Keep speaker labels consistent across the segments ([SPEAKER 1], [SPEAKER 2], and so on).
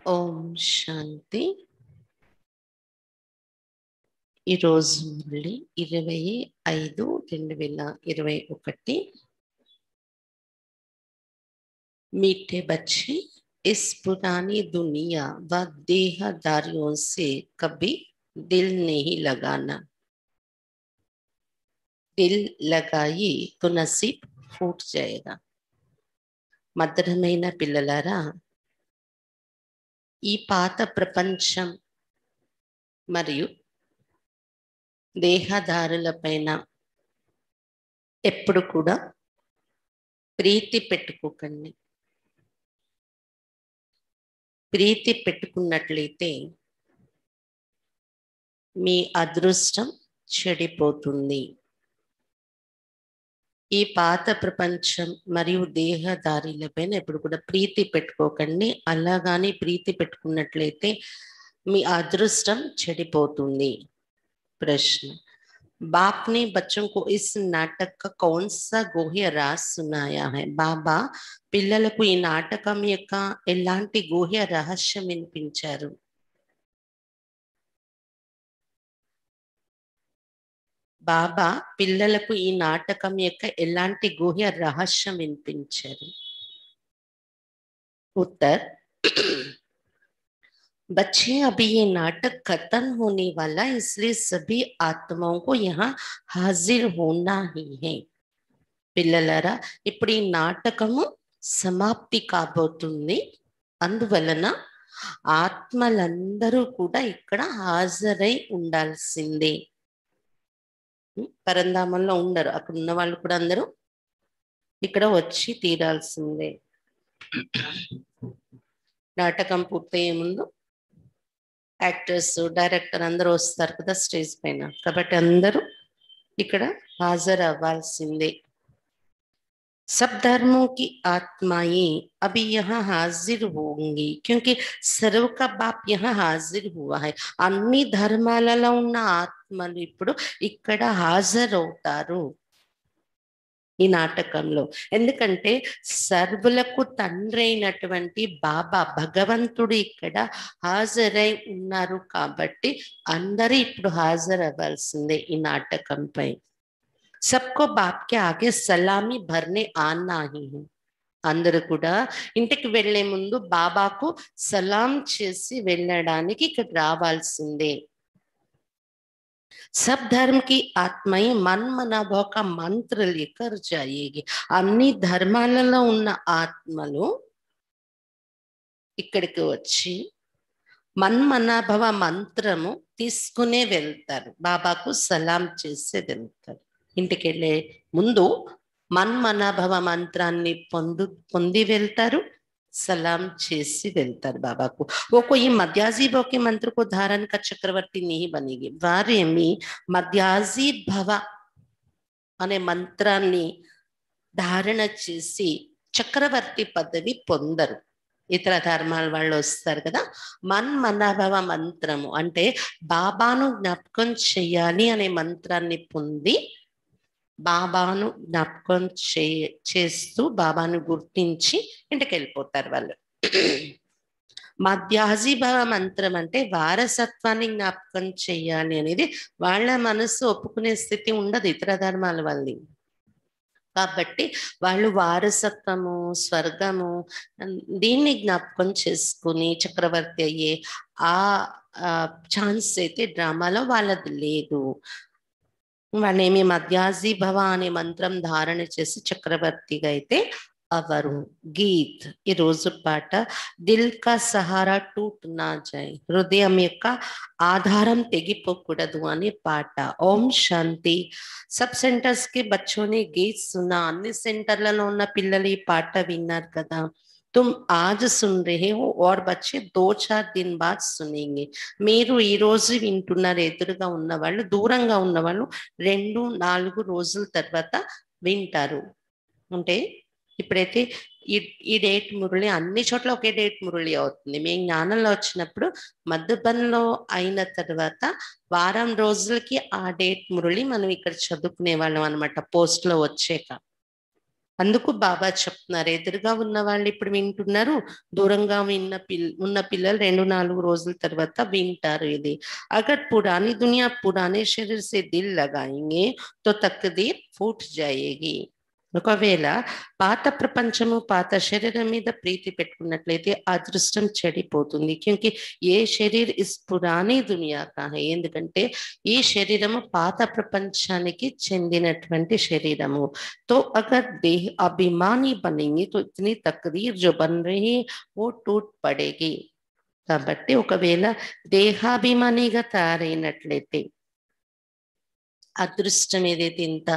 [SPEAKER 1] ఓం శాంతి. ఈరోజు మళ్ళీ 25/2021. मीठे बच्चे, इस पुरानी दुनिया व देहदारियों से कभी दिल नहीं लगाना। दिल लगाई तो नसीब फूट जाएगा। మధురమైన పిల్లలారా, ఈ పాత ప్రపంచం మరియు దేహదారులపైన ఎప్పుడు కూడా ప్రీతి పెట్టుకోకండి. ప్రీతి పెట్టుకున్నట్లయితే మీ అదృష్టం చెడిపోతుంది. ఈ పాత ప్రపంచం మరియు దేహదారులపైన ఎప్పుడు కూడా ప్రీతి పెట్టుకోకండి. అలాగాని ప్రీతి పెట్టుకున్నట్లయితే మీ అదృష్టం చెడిపోతుంది. प्रश्न, बाप ने बच्चों को इस नाटक का कौन सा गोह्य राज सुनाया है? बाबा పిల్లలకు ఈ నాటకం యొక్క ఎలాంటి గోహ్య రహస్యం వినిపించారు? బాబా పిల్లలకు ఈ నాటకం యొక్క ఎలాంటి గోహ్య రహస్యం వినిపించారు? उत्तर, बच्चे अभी ये नाटक खत्म होने वाला, इसलिए सभी आत्माओं को यहाँ हाजिर होना ही है. పిల్లలారా, ఇప్పుడు ఈ నాటకము సమాప్తి కాబోతుంది. అందువలన ఆత్మలందరూ కూడా ఇక్కడ హాజరై ఉండాల్సిందే. పరంధామంలో ఉండరు, అక్కడ ఉన్న వాళ్ళు కూడా అందరూ ఇక్కడ వచ్చి తీరాల్సిందే. నాటకం పూర్తయ్యే ముందు యాక్టర్స్, డైరెక్టర్ అందరూ వస్తారు కదా స్టేజ్ పైన, కాబట్టి అందరూ ఇక్కడ హాజరు అవ్వాల్సిందే. सब धर्मों की आत्माएं अभी यहाँ हाजिर होंगी, क्योंकि सर्व का बाप यहाँ हाजिर हुआ है. అన్ని ధర్మాలలో ఉన్న ఆత్మలు ఇప్పుడు ఇక్కడ హాజరవుతారు ఈ నాటకంలో. ఎందుకంటే సర్వులకు తండ్రి అయినటువంటి బాబా భగవంతుడు ఇక్కడ హాజరై ఉన్నారు కాబట్టి అందరూ ఇప్పుడు హాజరవ్వాల్సిందే ఈ నాటకంపై. सबको बाप के आगे सलामी भरने आना ही है. అందరూ కూడా ఇంటికి వెళ్లే ముందు బాబాకు సలాం చేసి వెళ్ళడానికి ఇక్కడ రావాల్సిందే. सब धर्म की आत्माएं मन मनाभाव का मंत्र लेकर जाएगी. అన్ని ధర్మాలలో ఉన్న ఆత్మలు ఇక్కడికి వచ్చి మన్మనాభవ మంత్రము తీసుకునే వెళ్తారు, బాబాకు సలాం చేసి వెళ్తారు. ఇంటికి వెళ్ళే ముందు మన్మనాభవ మంత్రాన్ని పొంది వెళ్తారు, सलाम చేసి వెళ్తారు బాబాకు. वो कोई मध्याजी भव के मंत्र को धारण का चक्रवर्ती नहीं बनेगी. వారేమి మధ్యాజీ భవ అనే మంత్రాన్ని ధారణ చేసి చక్రవర్తి పదవి పొందరు. ఇతర ధర్మాల వాళ్ళు వస్తారు కదా, మన్మనాభవ మంత్రము అంటే బాబాను జ్ఞాపకం చెయ్యాలి అనే మంత్రాన్ని పొంది బాబాను జ్ఞాపకం చేస్తూ బాబాను గుర్తించి ఇంటికి వెళ్ళిపోతారు వాళ్ళు. మధ్యాజీ భవ మంత్రం అంటే వారసత్వాన్ని జ్ఞాపకం చెయ్యాలి అనేది వాళ్ళ మనసు ఒప్పుకునే స్థితి ఉండదు ఇతర ధర్మాల వాళ్ళని. కాబట్టి వాళ్ళు వారసత్వము, స్వర్గము దీన్ని జ్ఞాపకం చేసుకుని చక్రవర్తి అయ్యే ఆ ఛాన్స్ అయితే డ్రామాలో వాళ్ళది లేదు. వాళ్ళేమి మధ్యాజీ భవ అనే మంత్రం ధారణ చేసి చక్రవర్తిగా అయితే అవరు. గీత్, ఈ రోజు పాట దిల్ కా సహారా టూట్ నా జాయ్, హృదయం యొక్క ఆధారం తెగిపోకూడదు అనే పాట. ఓం శాంతి. సబ్ సెంటర్స్ కి బచ్చోనే గీత్ సున్నా, అన్ని సెంటర్లలో ఉన్న పిల్లలు ఈ పాట విన్నారు కదా. तुम आज सुन रहे हो और बच्चे 2-4 दिन बाद सुनेंगे. మీరు ఈ రోజు వింటున్నారు, ఎదురుగా ఉన్నవాళ్ళు, దూరంగా ఉన్నవాళ్ళు 2-4 రోజుల తర్వాత వింటారు. అంటే ఇప్పుడైతే ఈ డేట్ మురళి అన్ని చోట్ల ఒకే డేట్ మురళి అవుతుంది. మేము జ్ఞానంలో వచ్చినప్పుడు మధుబన్లో అయిన తర్వాత వారం రోజులకి ఆ డేట్ మురళి మనం ఇక్కడ చదువుకునే వాళ్ళం అనమాట, పోస్ట్ లో వచ్చాక. అందుకు బాబా చెప్తున్నారు, ఎదురుగా ఉన్న వాళ్ళు ఇప్పుడు వింటున్నారు, దూరంగా ఉన్న పిల్లలు 2-4 రోజుల తర్వాత వింటారు ఇది. అగర్ పురానీ దునియా పురానే శరీర్ సే దిల్ లగాయింగే తో తక్దీర్ ఫూట్ జాయేగి. ఒకవేళ పాత ప్రపంచము పాత శరీరం మీద ప్రీతి పెట్టుకున్నట్లయితే అదృష్టం చెడిపోతుంది. క్యూంకి ఏ శరీర్ ఇస్ పురానీ దునియా కా హై, ఎందుకంటే ఈ శరీరము పాత ప్రపంచానికి చెందినటువంటి శరీరము. तो अगर देह अभिमानी बनेंगे तो इतनी तकदीर जो बन रही है वो टूट पड़ेगी. కాబట్టి ఒకవేళ దేహాభిమానిగా తయారైనట్లయితే అదృష్టం ఏదైతే ఇంత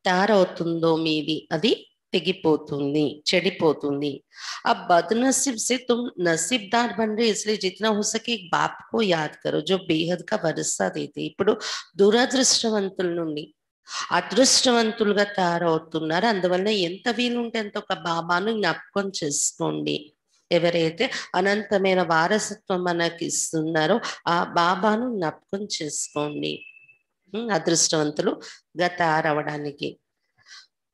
[SPEAKER 1] తయారవుతుందో మీది అది తెగిపోతుంది, చెడిపోతుంది. अब बदनसीब से तुम नसीबदार बन रहे, इसलिए जितना हो सके बाप को याद करो जो बेहद का भरोसा देते. ఇప్పుడు దురదృష్టవంతుల నుండి అదృష్టవంతులుగా తయారవుతున్నారు. అందువల్ల ఎంత వీలుంటే అంత ఒక బాబాను జ్ఞాపకం చేసుకోండి. ఎవరైతే అనంతమైన వారసత్వం మనకి ఇస్తున్నారో ఆ బాబాను జ్ఞాపకం చేసుకోండి, అదృష్టవంతులుగా తయారవడానికి.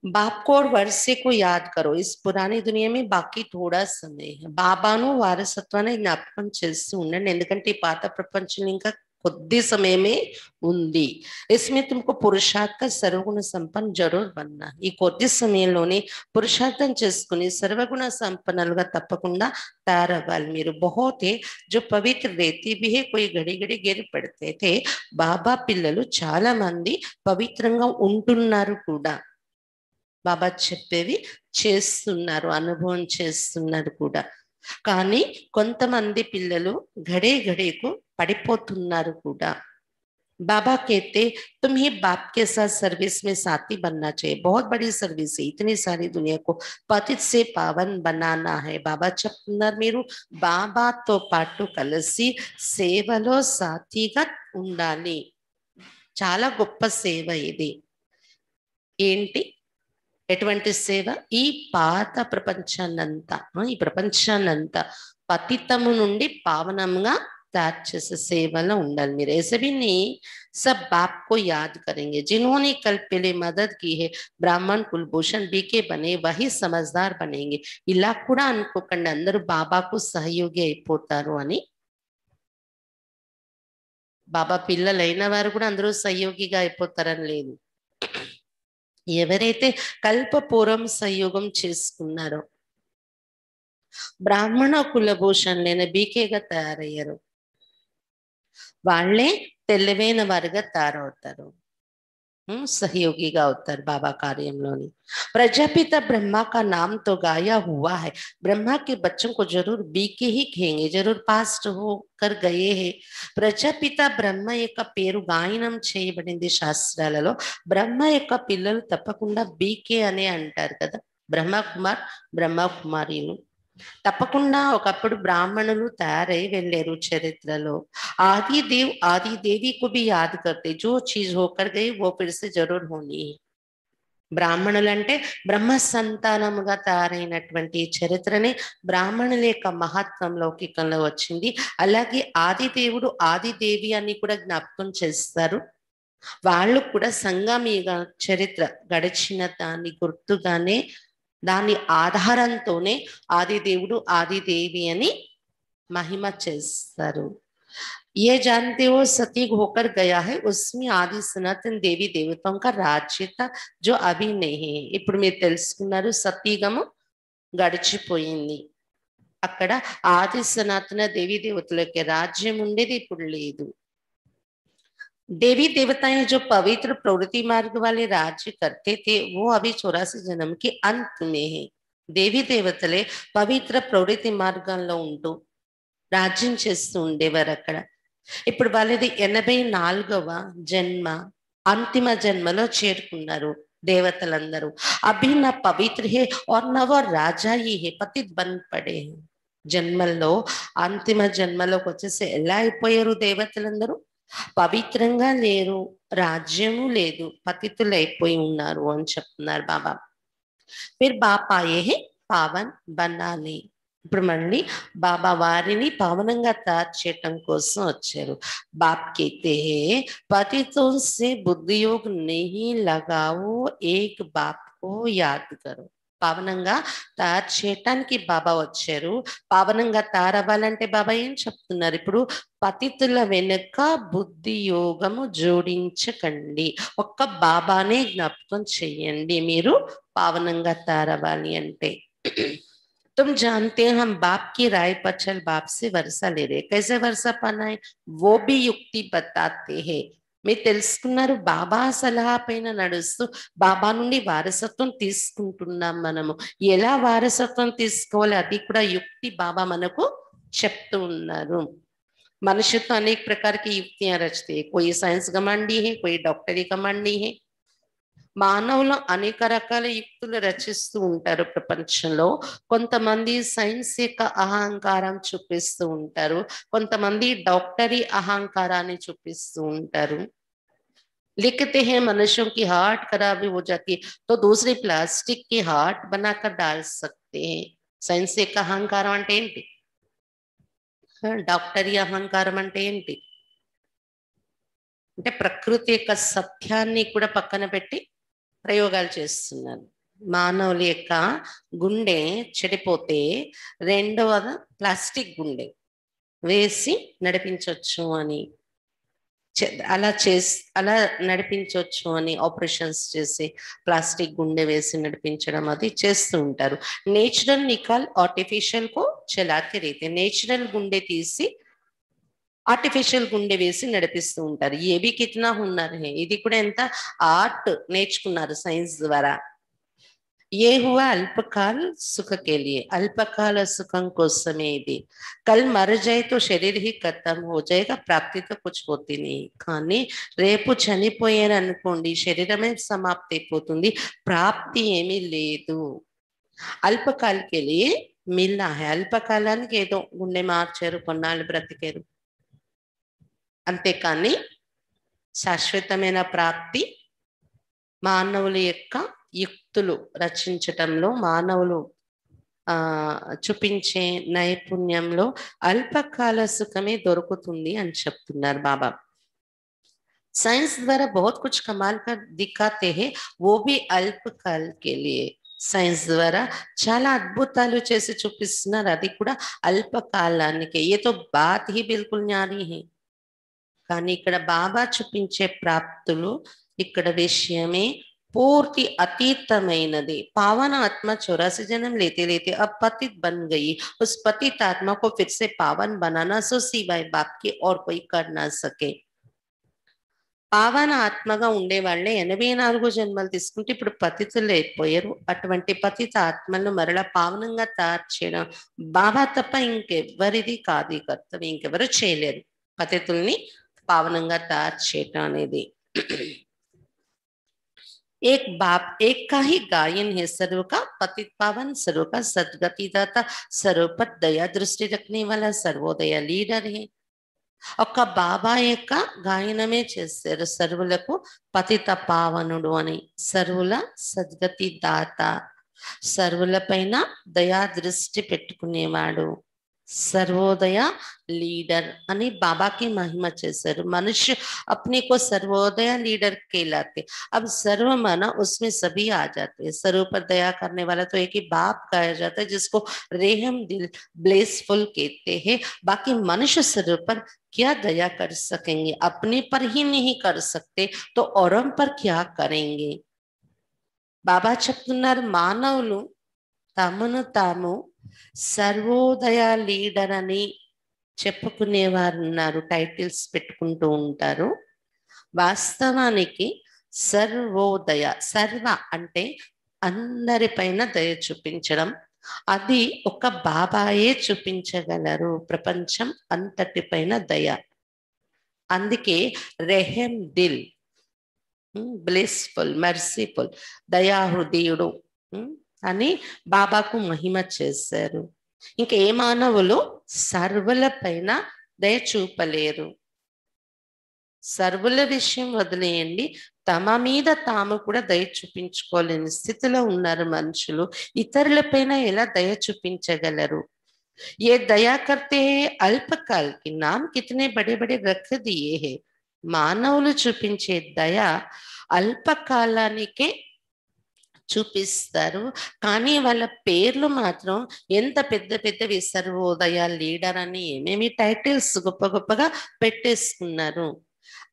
[SPEAKER 1] बाप को और वर्षे को याद करो, इस पुरानी दुनिया में बाकी थोड़ा समय है. బాబాను వారసత్వాన్ని జ్ఞాపకం చేస్తూ ఉండండి, ఎందుకంటే ఈ పాత ప్రపంచం ఇంకా కొద్ది సమయమే ఉంది. इसमें तुमको पुरुषार्थ का सर्वगुण संपन्न जरूर बनना. ఈ కొద్ది సమయంలోనే పురుషార్థం చేసుకుని సర్వగుణ సంపన్నులుగా తప్పకుండా తయారవ్వాలి మీరు. बहुत है जो पवित्र रहती भी है, कोई घड़ी घड़ी गिर पड़ते थे. బాబా పిల్లలు చాలా మంది పవిత్రంగా ఉంటున్నారు కూడా, బాబా చెప్పేవి చేస్తున్నారు, అనుభవం చేస్తున్నారు కూడా. కానీ కొంతమంది పిల్లలు घड़े घड़े को పడిపోతున్నారు కూడా. बाबा कहते तुम्हें बाप के साथ सर्विस में साथी बनना चाहिए. बहुत बड़ी सर्विस है, इतनी सारी दुनिया को पतित से पावन बनाना है. బాబా చెప్తున్నారు మీరు బాబాతో పాటు కలిసి సేవలో సాథీగా ఉండాలి. చాలా గొప్ప సేవ ఇది. ఏంటి ఎటువంటి సేవ? ఈ పాత ప్రపంచాన్నంతా, ఈ ప్రపంచాన్నంతా పతితము నుండి పావనంగా तैयार చేసే సేవలో ఉండాలి మీరు. ऐसे भी नहीं सब बाप को याद करेंगे जिन्होंने कल पहले मदद की है, ब्राह्मण कुलभूषण बीके बने वही समझदार बनेंगे. ఇలా కూడా అనుకోకండి అందరూ బాబాకు సహయోగి అయిపోతారు అని. బాబా పిల్లలైన వారు కూడా అందరూ సహయోగిగా అయిపోతారని లేదు. ఎవరైతే కల్పపూర్వం సంయోగం చేసుకున్నారో, బ్రాహ్మణ కులభూషణులైన బీకేగా తయారయ్యారు, వాళ్ళే తెలివైన వారుగా తయారవుతారు, सहयोगीगा होता बाबा कार्य। प्रजापिता ब्रह्मा का नाम तो गाया हुआ है, ब्रह्मा के बच्चों को जरूर बीके ही कहेंगे, जरूर पास्ट होकर गए हैं। प्रजापिता ब्रह्म యొక్క పేరు గాయనం చేయబడింది శాస్త్రాలలో। బ్రహ్మ యొక్క పిల్లలు తప్పకుండా బీకే అనే అంటారు కదా, బ్రహ్మ కుమార్ బ్రహ్మ కుమారీలు తప్పకుండా ఒకప్పుడు బ్రాహ్మణులు తయారై వెళ్ళారు చరిత్రలో। आदि देव आदि देवी को भी याद करते, जो चीज होकर गई वो फिर से जरूर होनी है। బ్రాహ్మణులు అంటే బ్రహ్మ సంతానముగా తయారైనటువంటి చరిత్రని బ్రాహ్మణుల యొక్క మహత్వం లౌకికంలో వచ్చింది। అలాగే ఆది దేవుడు ఆది దేవి అని కూడా జ్ఞాపకం చేస్తారు। వాళ్ళు కూడా సంగమీయ చరిత్ర గడిచిన దాని గుర్తుగానే దాని ఆధారంతోనే ఆది దేవుడు ఆది దేవి అని మహిమ చేస్తారు। ये जानते हो सतयुग होकर गया है, उसमें आदि सनातन देवी देवताओं का राज्य था जो अभी नहीं है। ఇప్పుడు మీరు తెలుసుకున్నారు సతయుగము గడిచిపోయింది, అక్కడ ఆది సనాతన దేవి దేవతలకి రాజ్యం ఉండేది, ఇప్పుడు లేదు। देवी देवताएं जो पवित्र प्रवृत्ति मार्ग वाले राज्य करते थे वो अभी 84 जन्म के अंत में है। देवी देवतले पवित्र प्रवृत्ति మార్గంలో ఉంటూ రాజ్యం చేస్తూ ఉండేవారు అక్కడ। ఇప్పుడు వాళ్ళది 84వ జన్మ, అంతిమ జన్మలో చేరుకున్నారు దేవతలందరూ। అభి నా పవిత్ర హే और नव राजा ही है, पतित बन पड़े हैं। జన్మల్లో అంతిమ జన్మలోకి వచ్చేసి ఎలా అయిపోయారు దేవతలందరూ? పవిత్రంగా లేరు, రాజ్యము లేదు, పతితులు అయిపోయి ఉన్నారు అని చెప్తున్నారు బాబా। फिर बाप आए हैं पावन बनाने, ఇప్పుడు మళ్ళీ బాబా వారిని పావనంగా తయారు చేయటం కోసం వచ్చారు। बाप कहते हैं पतितों से बुद्धि योग नहीं लगाओ, एक बाप को याद करो। పావనంగా తయారు చేయటానికి బాబా వచ్చారు. పావనంగా తయారవ్వాలంటే బాబా ఏం చెప్తున్నారు ఇప్పుడు? పతితుల వెనుక బుద్ధి యోగము జోడించకండి, ఒక్క బాబానే జ్ఞాపకం చెయ్యండి మీరు పావనంగా తయారవ్వాలి అంటే. तुम जानते हैं हम बाप की राय पर चल बाप से वर्षा ले रहे, कैसे वर्षा पाना है वो भी युक्ति बताते हैं. మీరు తెలుసుకున్నారు, బాబా సలహా పైన నడుస్తూ బాబా నుండి వారసత్వం తీసుకుంటున్నాం మనము. ఎలా వారసత్వం తీసుకోవాలి అది కూడా యుక్తి బాబా మనకు చెప్తూ ఉన్నారు. मनुष्य तो अनेक प्रकार की युक्तियां रचते हैं, कोई साइंस कमांडी है, कोई डॉक्टरी कमांडी है. మానవులు అనేక రకాల యుక్తులు రచిస్తూ ఉంటారు ప్రపంచంలో. కొంతమంది సైన్స్ యొక్క అహంకారం చూపిస్తూ ఉంటారు, కొంతమంది డాక్టరీ అహంకారాన్ని చూపిస్తూ ఉంటారు. लिखते हैं मनुष्यों की हार्ट खराब हो जाती है तो दूसरी प्लास्टिक की हार्ट बनाकर डाल सकते हैं. సైన్స్ యొక్క అహంకారం అంటే ఏంటి? డాక్టరీ అహంకారం అంటే ఏంటి అంటే ప్రకృతి యొక్క సత్యాన్ని కూడా పక్కన పెట్టి ప్రయోగాలు చేస్తున్నారు. మానవుల యొక్క గుండె చెడిపోతే రెండవ ప్లాస్టిక్ గుండె వేసి నడిపించవచ్చు అని, అలా నడిపించవచ్చు అని ఆపరేషన్స్ చేసి ప్లాస్టిక్ గుండె వేసి నడిపించడం అది చేస్తూ ఉంటారు. నేచురల్ నికాల్ ఆర్టిఫిషియల్ కో చలాతే రేతే, నేచురల్ గుండె తీసి ఆర్టిఫిషియల్ గుండె వేసి నడిపిస్తూ ఉంటారు. ఏవి కితనా హున్నర్ హే, ఇది కూడా ఎంత ఆర్ట్ నేర్చుకున్నారు సైన్స్ ద్వారా. ये हुआ अल्पकाल सुख के लिए, अल्पकाल सुखం కోసమే ఇది. कल मर जाए तो शरीर ही खत्म हो जाएगा, प्राप्ति तो कुछ होती नहीं. కానీ రేపు చనిపోయారు అనుకోండి, శరీరమే సమాప్తి అయిపోతుంది, ప్రాప్తి ఏమీ లేదు. అల్పకాల్ के लिए मिलना है, అల్పకాలానికి ఏదో గుండె మార్చారు, కొన్నాళ్ళు బ్రతికారు అంతేకాని శాశ్వతమైన ప్రాప్తి మానవుల యొక్క యుక్తులు రచించటంలో, మానవులు చూపించే నైపుణ్యంలో అల్పకాల సుఖమే దొరుకుతుంది అని చెప్తున్నారు బాబా. साइंस द्वारा बहुत कुछ कमाल कर दिखाते हैं, वो भी अल्पकाल के लिए. సైన్స్ ద్వారా చాలా అద్భుతాలు చేసి చూపిస్తున్నారు, అది కూడా అల్పకాలానికి. ये तो बात ही बिल्कुल न्यारी है. కానీ ఇక్కడ బాబా చూపించే ప్రాప్తులు ఇక్కడ విషయమే पूर्ति अतीतమైనది. पावन आत्मा 84 जन्म लेते लेते अब पतित बन गई, उस पतित आत्मा को फिर से पावन बनाना सो सिवाय बाप के और कोई कर ना सके. పావన ఆత్మగా ఉండే వాళ్ళే 84 జన్మలు తీసుకుంటే ఇప్పుడు పతితులు అయిపోయారు. అటువంటి పతిత ఆత్మలను మరలా పావనంగా తయారు చేయడం బాబా తప్ప ఇంకెవ్వరిది కాదు ఈ కర్తవ్యం, ఇంకెవరు చేయలేరు పతితుల్ని పావనంగా తయారు చేయటం అనేది. एक बाप एक का ही गायन है, सर्व का पतित पावन, सर्व का सदगति दाता, सर्व पर दया दृष्टि रखने वाला सर्वोदय लीडर है. ఒక్క బాబా యొక్క గాయనమే చేశారు, సర్వులకు పతిత పావనుడు అని, సర్వుల సద్గతి దాత, సర్వుల పైన దయా దృష్టి పెట్టుకునేవాడు, सर्वोदय लीडर అని బాబాకి మహిమ చేశారు. मनुष्य अपने को सर्वोदय लीडर कहलाते. अब सर्व माना उसमें सभी आ जाते हैं. सर्व पर दया करने वाला तो एक ही बाप कहा जाता है, जिसको रेहम दिल ब्लेसफुल कहते हैं. बाकी मनुष्य सर्व पर क्या दया कर सकेंगे? अपने पर ही नहीं कर सकते तो औरों पर क्या करेंगे? బాబా చెప్తున్నారు, మానవులు తమను తాము సర్వోదయ లీడర్ అని చెప్పుకునేవారు ఉన్నారు, టైటిల్స్ పెట్టుకుంటూ ఉంటారు. వాస్తవానికి సర్వోదయ, సర్వ అంటే అందరిపైన దయ చూపించడం, అది ఒక బాబాయే చూపించగలరు, ప్రపంచం అంతటిపైన దయ. అందుకే రెహం దిల్, బ్లెస్ఫుల్, మర్సిఫుల్, దయాహృదయుడు అని బాబాకు మహిమ చేశారు. ఇంకా ఏ మానవులు సర్వుల పైన దయ చూపలేరు. సర్వుల విషయం వదిలేయండి, తమ మీద తాము కూడా దయ చూపించుకోలేని స్థితిలో ఉన్నారు మనుషులు. ఇతరులపైన ఎలా దయ చూపించగలరు? ये दया करते हैं अल्पकाल की, नाम कितने बड़े बड़े रख दिए हैं. మానవులు చూపించే దయ అల్పకాలానికే చూపిస్తారు. కానీ వాళ్ళ పేర్లు మాత్రం ఎంత పెద్ద పెద్దవి, సర్వోదయ లీడర్ అని ఏమేమి టైటిల్స్ గొప్ప గొప్పగా పెట్టేసుకున్నారు.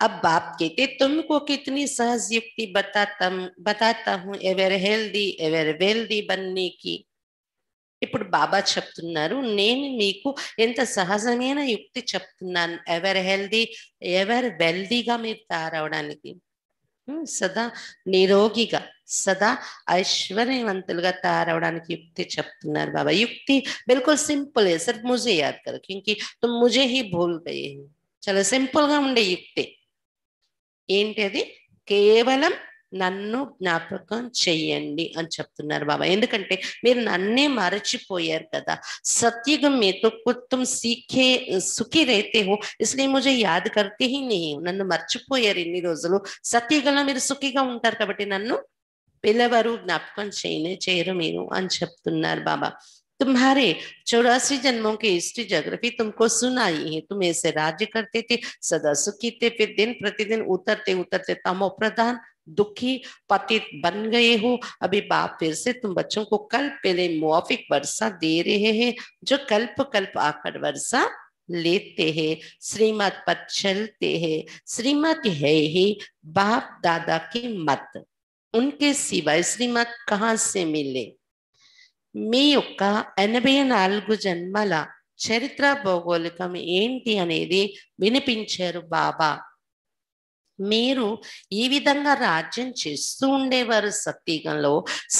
[SPEAKER 1] अब बाप कहते तुमको कितनी सहज युक्ति बताता हूँ एवर हेल्दी एवर वेल्दी बनने की. ఇప్పుడు బాబా చెప్తున్నారు, నేను మీకు ఎంత సహజమైన యుక్తి చెప్తున్నాను, ఎవర్ హెల్దీ ఎవర్ వెల్దీగా మీరు తయారవడానికి, సదా నిరోగిగా సదా ఐశ్వర్యవంతులుగా తయారవడానికి యుక్తి చెప్తున్నారు బాబా. యుక్తి బిల్కుల్ సింపుల్ है, सिर्फ मुझे याद करो क्योंकि तुम मुझे ही भूल गए हो. చాలా సింపుల్ గా ఉండే యుక్తి ఏంటి అది? కేవలం నన్ను జ్ఞాపకం చెయ్యండి అని చెప్తున్నారు బాబా. ఎందుకంటే మీరు నన్నే మరచిపోయారు కదా. సత్యుగం में तो खुद तुम सीखे सुखी रहते हो इसलिए मुझे याद करते ही नहीं. నన్ను మర్చిపోయారు ఇన్ని రోజులు. సత్యుగంలో మీరు సుఖిగా ఉంటారు కాబట్టి నన్ను పిలవరు, జ్ఞాపకం చేయరు మీరు అని చెప్తున్నారు బాబా. तुम्हारे 84 जन्मों की हिस्ट्री जोग्राफी तुमको सुनाई है. तुम ऐसे राज्य करते थे, सदा सुखी थे, फिर दिन प्रतिदिन उतरते उतरते तमो प्रधान दुखी पतित बन गए हो. अभी बाप फिर से तुम बच्चों को कल्प पहले मुआफिक वर्षा दे रहे हैं, जो कल्प कल्प आकर वर्षा लेते हैं, श्रीमत पर चलते हैं. श्रीमत है ही बाप दादा की मत, उनके सिवाय श्रीमत कहाँ से मिले. మీ యొక్క 84 జన్మల చరిత్ర భౌగోళికం ఏంటి అనేది వినిపించారు బాబా. మీరు ఈ విధంగా రాజ్యం చేస్తూ ఉండేవారు, సత్యుగంలో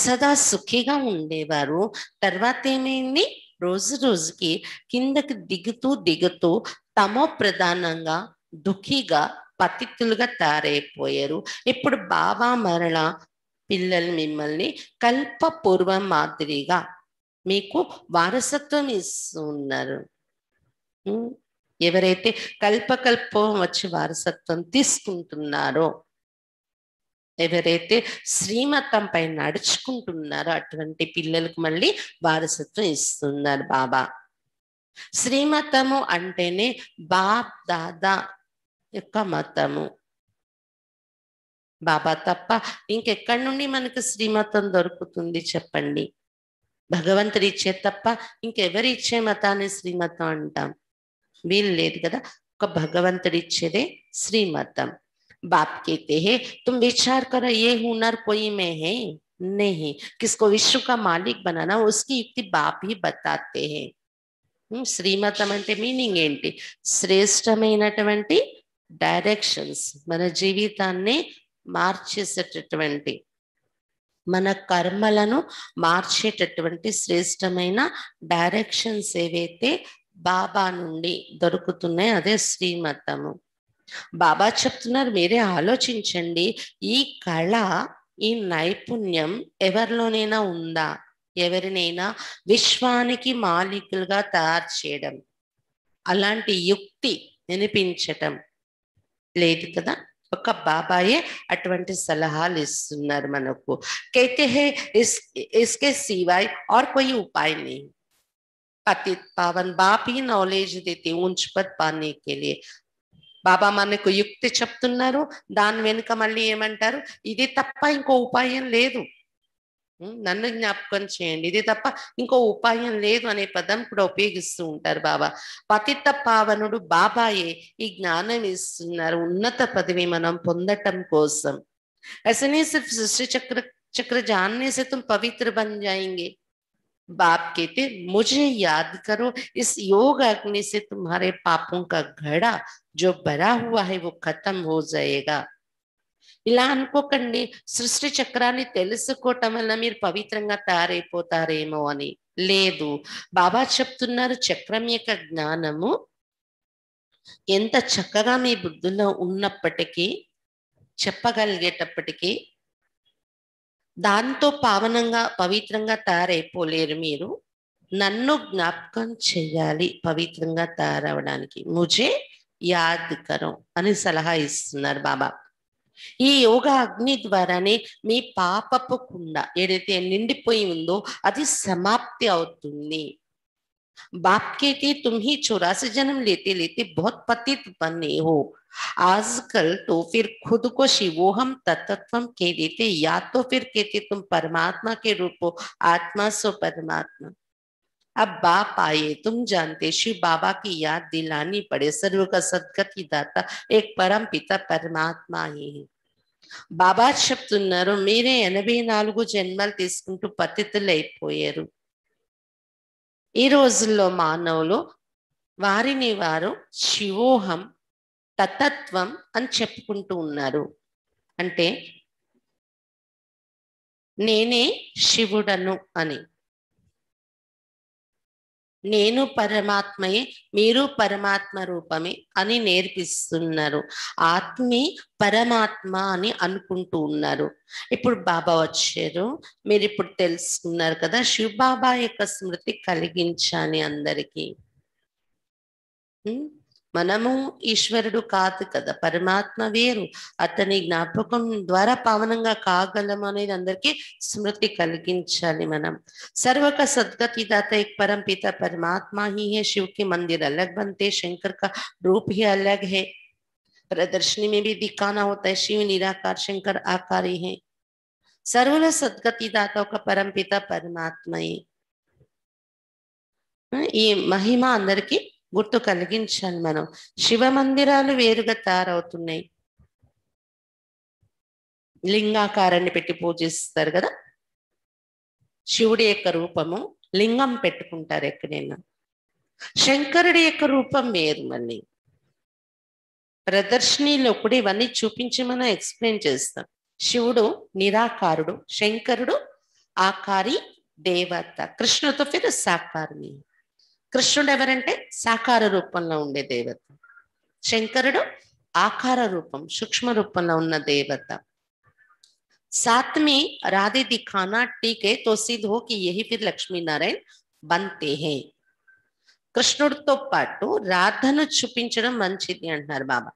[SPEAKER 1] సదా సుఖిగా ఉండేవారు. తర్వాత ఏమైంది? రోజు రోజుకి కిందకి దిగుతూ దిగుతూ తమో ప్రధానంగా దుఃఖిగా పతితులుగా తయారైపోయారు. ఇప్పుడు బాబా మరణ పిల్లలు మిమ్మల్ని కల్పపూర్వం మాదిరిగా మీకు వారసత్వం ఇస్తున్నారు. ఎవరైతే కల్పకల్పం వచ్చి వారసత్వం తీసుకుంటున్నారో, ఎవరైతే శ్రీమతంపై నడుచుకుంటున్నారో అటువంటి పిల్లలకు మళ్ళీ వారసత్వం ఇస్తున్నారు బాబా. శ్రీమతము అంటేనే బాప్ దాదా యొక్క మతము. బాబా తప్ప ఇంకెక్కడి నుండి మనకు శ్రీమతం దొరుకుతుంది చెప్పండి? భగవంతుడి ఇచ్చే తప్ప ఇంకెవరి ఇచ్చే మతాన్ని శ్రీమతం అంటాం? వీలు లేదు కదా. ఒక భగవంతుడి ఇచ్చేదే శ్రీమతం. బాప్ कहते हैं तुम विचार करो ये हुनर कोई में है नहीं, किसको विश्व का मालिक बनाना उसकी युक्ति बाप ही बताते हैं. శ్రీమతం అంటే మీనింగ్ ఏంటి? శ్రేష్టమైనటువంటి డైరెక్షన్స్, మన జీవితాన్ని మార్చేసేటటువంటి, మన కర్మలను మార్చేటటువంటి శ్రేష్టమైన డైరెక్షన్స్ ఏవైతే బాబా నుండి దొరుకుతున్నాయి అదే శ్రీమతము. బాబా చెప్తున్నారు, మీరే ఆలోచించండి, ఈ కళ ఈ నైపుణ్యం ఎవరిలోనైనా ఉందా? ఎవరినైనా విశ్వానికి మాలికులుగా తయారు చేయడం, అలాంటి యుక్తి వినిపించటం లేదు కదా. ఒక బాబాయే అటువంటి సలహాలు ఇస్తున్నారు మనకు. कहते हैं इसके सिवाय और कोई उपाय नहीं. पतित पावन बाप ही नॉलेज देते ऊंच पद पाने के लिए. బాబా మనకు యుక్తి చెప్తున్నారు, దాని వెనుక మళ్ళీ ఏమంటారు? ఇది తప్ప ఇంకో ఉపాయం లేదు, నన్ను జ్ఞాపకం చేయండి, ఇది తప్ప ఇంకో ఉపాయం లేదు అనే పదం కూడా ఉపయోగిస్తూ ఉంటారు బాబా. పతిత పావనుడు బాబాయే ఈ జ్ఞానం ఇస్తున్నారు ఉన్నత పదవి మనం పొందటం కోసం. ऐसे नहीं सिर्फ सृष्टि चक्र जानने से तुम पवित्र बन जाएंगे. बाप कहते मुझे याद करो, इस योग अग्नि से तुम्हारे पापों का घड़ा जो भरा हुआ है वो खत्म हो जाएगा. ఇలా అనుకోకండి, సృష్టి చక్రాన్ని తెలుసుకోవటం వల్ల మీరు పవిత్రంగా తయారైపోతారేమో అని. లేదు, బాబా చెప్తున్నారు చక్రం యొక్క జ్ఞానము ఎంత చక్కగా మీ బుద్ధిలో ఉన్నప్పటికీ, చెప్పగలిగేటప్పటికీ దాంతో పావనంగా పవిత్రంగా తయారైపోలేరు మీరు. నన్ను జ్ఞాపకం చెయ్యాలి పవిత్రంగా తయారవడానికి. ముజే యాద్ కరో అని సలహా ఇస్తున్నారు బాబా. ఈ యోగ అగ్ని ద్వారానే మీ పాపపు కుండ ఏదైతే నిండిపోయి ఉందో అది సమాప్తి అవుతుంది. बाप कहते तुम ही 84 जन्म लेते लेते बहुत पतित बने हो, आजकल तो फिर खुद को शिवोहम तत्वम कह देते, या तो फिर कहते तुम परमात्मा के रूप हो, आत्मा सो परमात्मा। अब बाप आए, तुम जानते शिव बाबा की याद दिलानी पड़े, सर्व का सद्गति दाता एक परम पिता परमात्मा ही है। బాబా చెప్తున్నారు మీరే 84 జన్మలు తీసుకుంటూ పతితులైపోయారు. ఈ రోజుల్లో మానవులు వారిని వారు శివోహం తతత్వం అని చెప్పుకుంటూ ఉన్నారు. అంటే నేనే శివుడను అని, నేను పరమాత్మయే, మీరు పరమాత్మ రూపమే అని నేర్పిస్తున్నారు. ఆత్మే పరమాత్మ అని అనుకుంటూ ఉన్నారు. ఇప్పుడు బాబా వచ్చారు, మీరు ఇప్పుడు తెలుసుకున్నారు కదా, శివ బాబా యొక్క స్మృతి కలిగించాలి అందరికీ. మనము ఈశ్వరుడు కాదు కదా, పరమాత్మ వేరు, అతని జ్ఞాపకం ద్వారా పావనంగా కాగలము అనేది అందరికీ స్మృతి కలిగించాలి మనం. सर्व का सदगति दाता एक परम पिता परमात्मा ही है। शिव के मंदिर अलग बनते, शंकर का रूप ही अलग है। प्रदर्शनी में भी दिखाना होता है शिव निराकार शंकर आकारी है। सर्व सदगति दाताओं का परम पिता परमात्मा ही। ఈ మహిమ అందరికీ గుర్తు కలిగించాలి మనం. శివ మందిరాలు వేరుగా తయారవుతున్నాయి, లింగాకారాన్ని పెట్టి పూజిస్తారు కదా, శివుడి యొక్క రూపము లింగం పెట్టుకుంటారు ఎక్కడైనా. శంకరుడి యొక్క రూపం వేరు. మళ్ళీ ప్రదర్శనలో కూడా ఇవన్నీ చూపించి మనం ఎక్స్ప్లెయిన్ చేస్తాం. శివుడు నిరాకారుడు, శంకరుడు ఆకారి దేవత, కృష్ణుడితో ఫిర్ సాకారిని. కృష్ణుడు ఎవరంటే సాకార రూపంలో ఉండే దేవత, శంకరుడు ఆకార రూపం సూక్ష్మ రూపంలో ఉన్న దేవత. साथ में राधे दिखाना ठीक है तो सिद्ध हो कि यही फिर लक्ष्मी नारायण बनते हैं. కృష్ణుడితో పాటు రాధను చూపించడం మంచిది అంటున్నారు బాబా.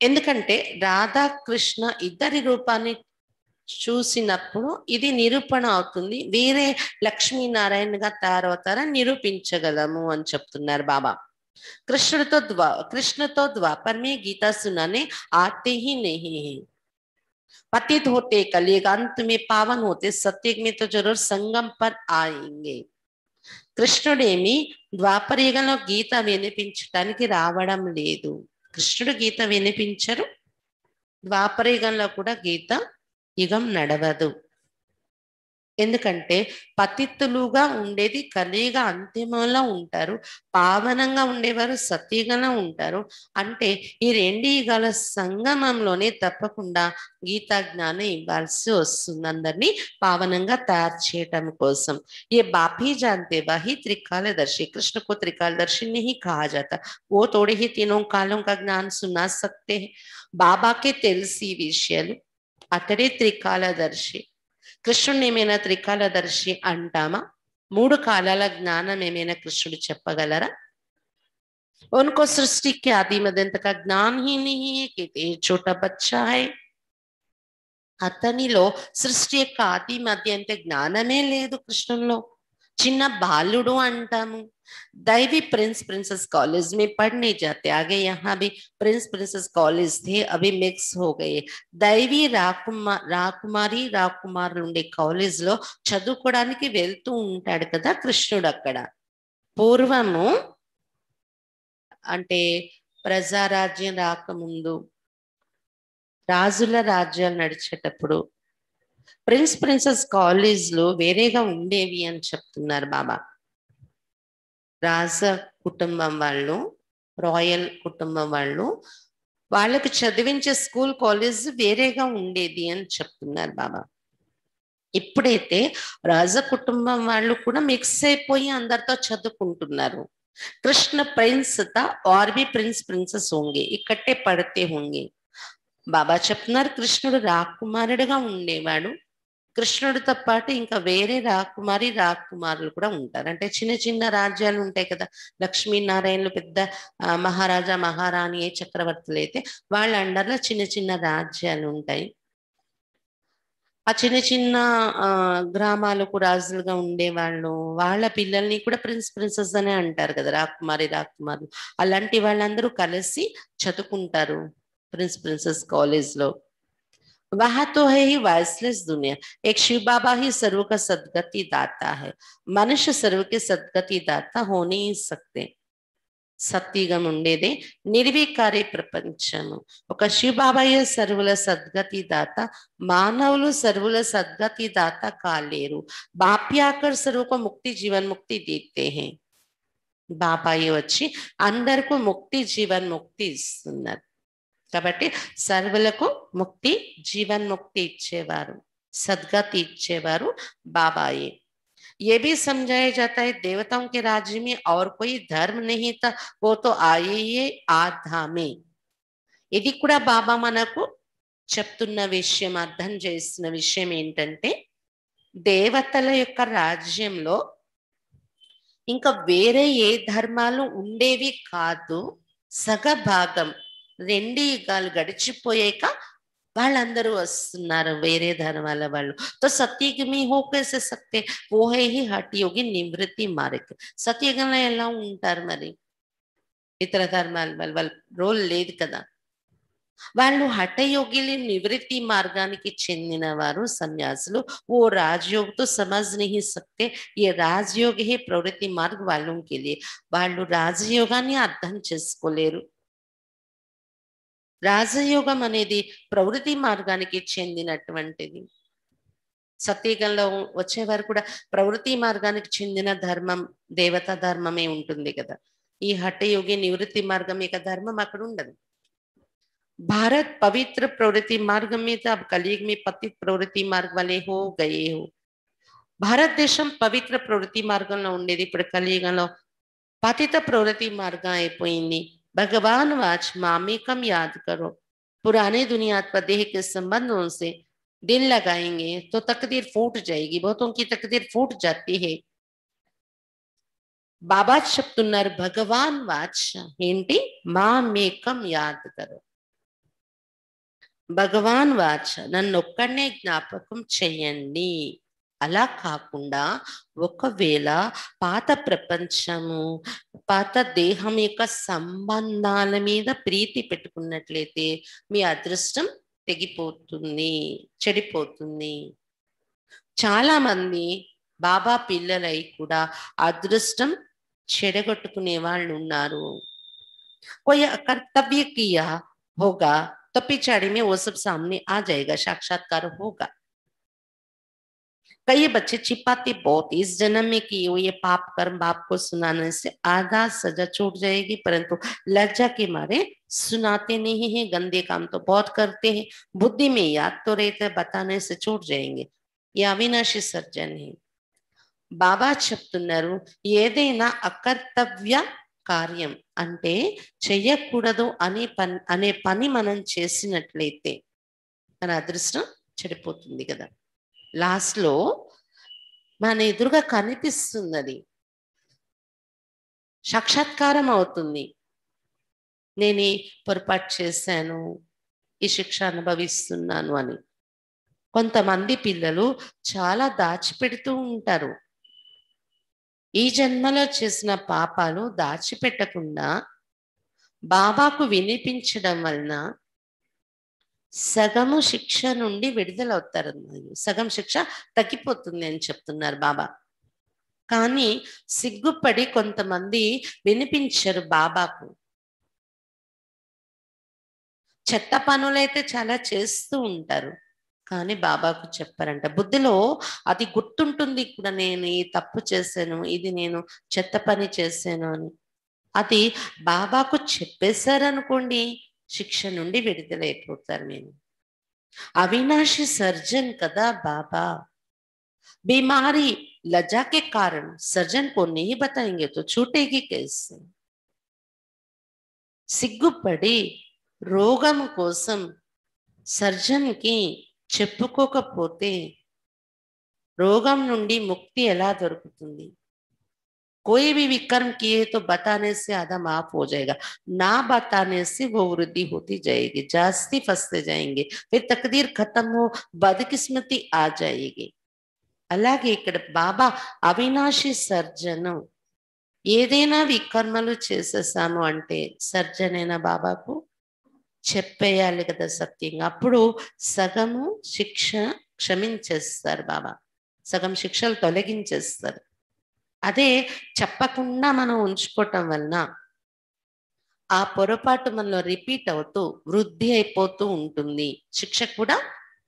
[SPEAKER 1] ఎందుకంటే రాధా కృష్ణ ఇద్దరి రూపాన్ని చూసినప్పుడు ఇది నిరూపణ అవుతుంది, వేరే లక్ష్మీనారాయణగా తయారవుతారని నిరూపించగలము అని చెప్తున్నారు బాబా. कृष्ण तो द्वापर में गीता सुनाने आते ही नहीं है, पतित होते कलयुग अंत में पावन होते, सत्ययुग में तो जरूर संगम पर आएंगे. కృష్ణుడేమి ద్వాపర యుగంలో గీత వినిపించడానికి రావడం లేదు. కృష్ణుడు గీత వినిపించరు, ద్వాపర యుగంలో కూడా గీత యుగం నడవదు. ఎందుకంటే పతితులుగా ఉండేది కలియుగ అంతిమంలో ఉంటారు, పావనంగా ఉండేవారు సత్యుగంలో ఉంటారు. అంటే ఈ రెండు యుగాల సంగమంలోనే తప్పకుండా గీతా జ్ఞానం ఇవ్వాల్సి వస్తుంది, అందరినీ పావనంగా తయారు చేయటం కోసం. ये बाप ही जानते, वही त्रिकालदर्शी, कृष्ण को त्रिकालदर्शी नहीं कहा जाता, वो थोड़े ही तीनों कालों का ज्ञान सुना सकते हैं. బాబాకే తెలిసి విషయాలు, అతడే త్రికాలదర్శి. కృష్ణుడిని ఏమైనా త్రికాలదర్శి అంటామా? మూడు కాలాల జ్ఞానం ఏమైనా కృష్ణుడు చెప్పగలరా? उनको सृष्टि के आदि मध्यांत का ज्ञान ही नहीं है, कहते छोटा बच्चा है. అతనిలో సృష్టి యొక్క ఆది మధ్యంత జ్ఞానమే లేదు కృష్ణుల్లో, చిన్న బాలుడు అంటాము. दैवी प्रिंस प्रिंसेस कॉलेज में पढ़ने जाते, आगे यहाँ भी प्रिंस प्रिंसेस कॉलेज थे, अभी मिक्स हो गए. दैवी రాకుమారి రాకుమారులు ఉండే కాలేజ్ లో చదువుకోవడానికి వెళ్తూ ఉంటాడు కదా కృష్ణుడు. అక్కడ పూర్వము అంటే ప్రజారాజ్యం రాకముందు, రాజుల రాజ్యాలు నడిచేటప్పుడు ప్రిన్స్ ప్రిన్సెస్ కాలేజ్లు వేరేగా ఉండేవి అని చెప్తున్నారు బాబా. రాజ కుటుంబం వాళ్ళు, రాయల్ కుటుంబం వాళ్ళు, వాళ్ళకి చదివించే స్కూల్ కాలేజ్ వేరేగా ఉండేది అని చెప్తున్నారు బాబా. ఇప్పుడైతే రాజ కుటుంబం వాళ్ళు కూడా మిక్స్ అయిపోయి అందరితో చదువుకుంటున్నారు. कृष्ण प्रिंस था और भी प्रिंस प्रिंसेस होंगे, इकट्ठे पढ़ते होंगे. బాబా చెప్తున్నారు కృష్ణుడు రాకుమారుడుగా ఉండేవాడు, కృష్ణుడితో పాటు ఇంకా వేరే రాకుమారి రాకుమారులు కూడా ఉంటారు. అంటే చిన్న చిన్న రాజ్యాలు ఉంటాయి కదా, లక్ష్మీనారాయణలు పెద్ద మహారాజా మహారాణి ఏ చక్రవర్తులు అయితే వాళ్ళ అండర్లో చిన్న చిన్న రాజ్యాలు ఉంటాయి. ఆ చిన్న చిన్న గ్రామాలకు రాజులుగా ఉండేవాళ్ళు వాళ్ళ పిల్లల్ని కూడా ప్రిన్సెస్ అనే అంటారు కదా, రాకుమారి. అలాంటి వాళ్ళందరూ కలిసి చదువుకుంటారు ప్రిన్సెస్ కాలేజ్ లో. वहां तो है ही वाइसलेस दुनिया। एक शिव बाबा ही सर्व का सदगति दाता है। मनुष्य सर्व के सदगति दाता हो नहीं सकते। సత్యగం ఉండేదే నిర్వికారి ప్రపంచము. ఒక శివబాబయ్య సర్వుల సద్గతి దాత, మానవులు సర్వుల సద్గతి దాత కాలేరు. బాప్యాకర్ సర్వకు ముక్తి జీవన్ ముక్తి దేతే హే. బాబాయి వచ్చి అందరికీ ముక్తి జీవన్ ముక్తి ఇస్తున్నారు. కాబట్టి సర్వులకు ముక్తి జీవన్ ముక్తి ఇచ్చేవారు, సద్గతి ఇచ్చేవారు బాబాయే. ये भी समझाया जाता है देवताओं के राज्य में और कोई धर्म नहीं था, वो तो आए ये ఆధామే. ఇది కూడా బాబా మనకు చెప్తున్న విషయం, అర్థం చేస్తున్న విషయం ఏంటంటే, దేవతల యొక్క రాజ్యంలో ఇంకా వేరే ఏ ధర్మాలు ఉండేవి కాదు. సగభాగం 2 యుగాలు గడిచిపోయాక వాళ్ళందరూ వస్తున్నారు, వేరే ధర్మాల వాళ్ళు. तो सतयुग में हो कैसे सकते, वो है ही हठ योगी निवृत्ति मार्ग. సత్యయుగంలో ఎలా ఉంటారు మరి ఇతర ధర్మాల వాళ్ళ రోల్ లేదు కదా. వాళ్ళు హఠయోగిని నివృత్తి మార్గానికి చెందిన వారు సన్యాసులు. ఓ రాజయోగ్ తో సమజ్ नहीं सकते, ये రాజయోగ ही ప్రవృత్తి మార్గ वालों के लिए. వాళ్ళు రాజయోగాన్ని అర్థం చేసుకోలేరు. రాజయోగం అనేది ప్రవృత్తి మార్గానికి చెందినటువంటిది. సత్యయుగంలో వచ్చేవారు కూడా ప్రవృత్తి మార్గానికి చెందిన ధర్మం దేవతా ధర్మమే ఉంటుంది కదా. ఈ హఠయోగి నివృత్తి మార్గం యొక్క ధర్మం అక్కడ ఉండదు. भारत पवित्र प्रवृत्ति मार्ग में था, अब कलयुग में पतित प्रवृत्ति मार्ग वाले हो गए हो. భారతదేశం పవిత్ర ప్రవృత్తి మార్గంలో ఉండేది, ఇప్పుడు కలియుగంలో పతిత ప్రవృత్తి మార్గం అయిపోయింది. भगवान वाच मामेकम याद करो, पुराने दुनियात्मक देह के संबंधों से दिल लगाएंगे तो तकदीर फूट जाएगी. बहुतों की तकदीर फूट जाती है. బాబా చెప్తున్నారు భగవాన్ వాచ్ ఏంటి, మామేకం యాద్ కరో. భగవాన్ వాచ్ నన్నొక్కడనే జ్ఞాపకం చెయ్యండి. అలా కాకుండా ఒకవేళ పాత ప్రపంచము పాత దేహం యొక్క సంబంధాల మీద ప్రీతి పెట్టుకున్నట్లయితే మీ అదృష్టం తెగిపోతుంది, చెడిపోతుంది. చాలా మంది బాబా పిల్లలై కూడా అదృష్టం చెడగొట్టుకునే వాళ్ళు ఉన్నారు. कोई कर्तव्य किया होगा तो पिछाड़ी में वो सब सामने आ जाएगा, साक्षात्कार होगा. कई बच्चे छिपाते बहुत, इस जन्म में किए हुए पाप कर्म बाप को सुनाने से आधा सजा छूट जाएगी, परंतु लज्जा के मारे सुनाते नहीं है. गंदे काम तो बहुत करते हैं, बुद्धि में याद तो रहते, बताने से छूट जाएंगे. ये अविनाशी सर्जन है. బాబా చెప్తున్నారు ఏదైనా అకర్తవ్య కార్యం అంటే చెయ్యకూడదు అనే పని మనం చేసినట్లయితే మన అదృష్టం చెడిపోతుంది కదా. లాస్ట్ లో మన ఎదురుగా కనిపిస్తున్నది, సాక్షాత్కారం అవుతుంది. నేను ఈ పొరపాటు చేశాను, ఈ శిక్ష అనుభవిస్తున్నాను అని. కొంతమంది పిల్లలు చాలా దాచిపెడుతూ ఉంటారు. ఈ జన్మలో చేసిన పాపాలు దాచిపెట్టకుండా బాబాకు వినిపించడం వలన సగము శిక్ష నుండి విడుదలవుతారు, సగం శిక్ష తగ్గిపోతుంది అని చెప్తున్నారు బాబా. కానీ సిగ్గుపడి కొంతమంది వినిపించరు బాబాకు. చెత్త పనులైతే చాలా చేస్తూ ఉంటారు, కానీ బాబాకు చెప్పారంట. బుద్ధిలో అది గుర్తుంటుంది కూడా, నేను ఈ తప్పు చేశాను, ఇది నేను చెత్త పని చేశాను అని. అది బాబాకు చెప్పేశారనుకోండి, శిక్ష నుండి విడుదలైపోతారు. నేను అవినాశి सर्जन కదా బాబా. बीमारी लज्जा के कारण सर्जन को नहीं बताएंगे तो छूटेगी कैसे. సిగ్గుపడి రోగం కోసం సర్జన్ కి చెప్పుకోకపోతే రోగం నుండి ముక్తి ఎలా దొరుకుతుంది. कोई भी विकर्म किए तो बताने से आधा माफ हो जाएगा, ना बताने से वो वृद्धि होती जाएगी, जास्ती फंसते जाएंगे, फिर तकदीर खत्म हो, बदकिस्मती आ जाएगी. అలాగే ఇక్కడ బాబా అవినాశి సర్జనం. ఏదైనా వికర్మలు చేసేసాము అంటే సర్జనైన బాబాకు చెప్పేయాలి కదా సత్యంగా. అప్పుడు సగము శిక్ష క్షమించేస్తారు బాబా, సగం శిక్షలు తొలగించేస్తారు. అదే చెప్పకుండా మనం ఉంచుకోవటం వలన ఆ పొరపాటు మనలో రిపీట్ అవుతూ వృద్ధి అయిపోతూ ఉంటుంది, శిక్ష కూడా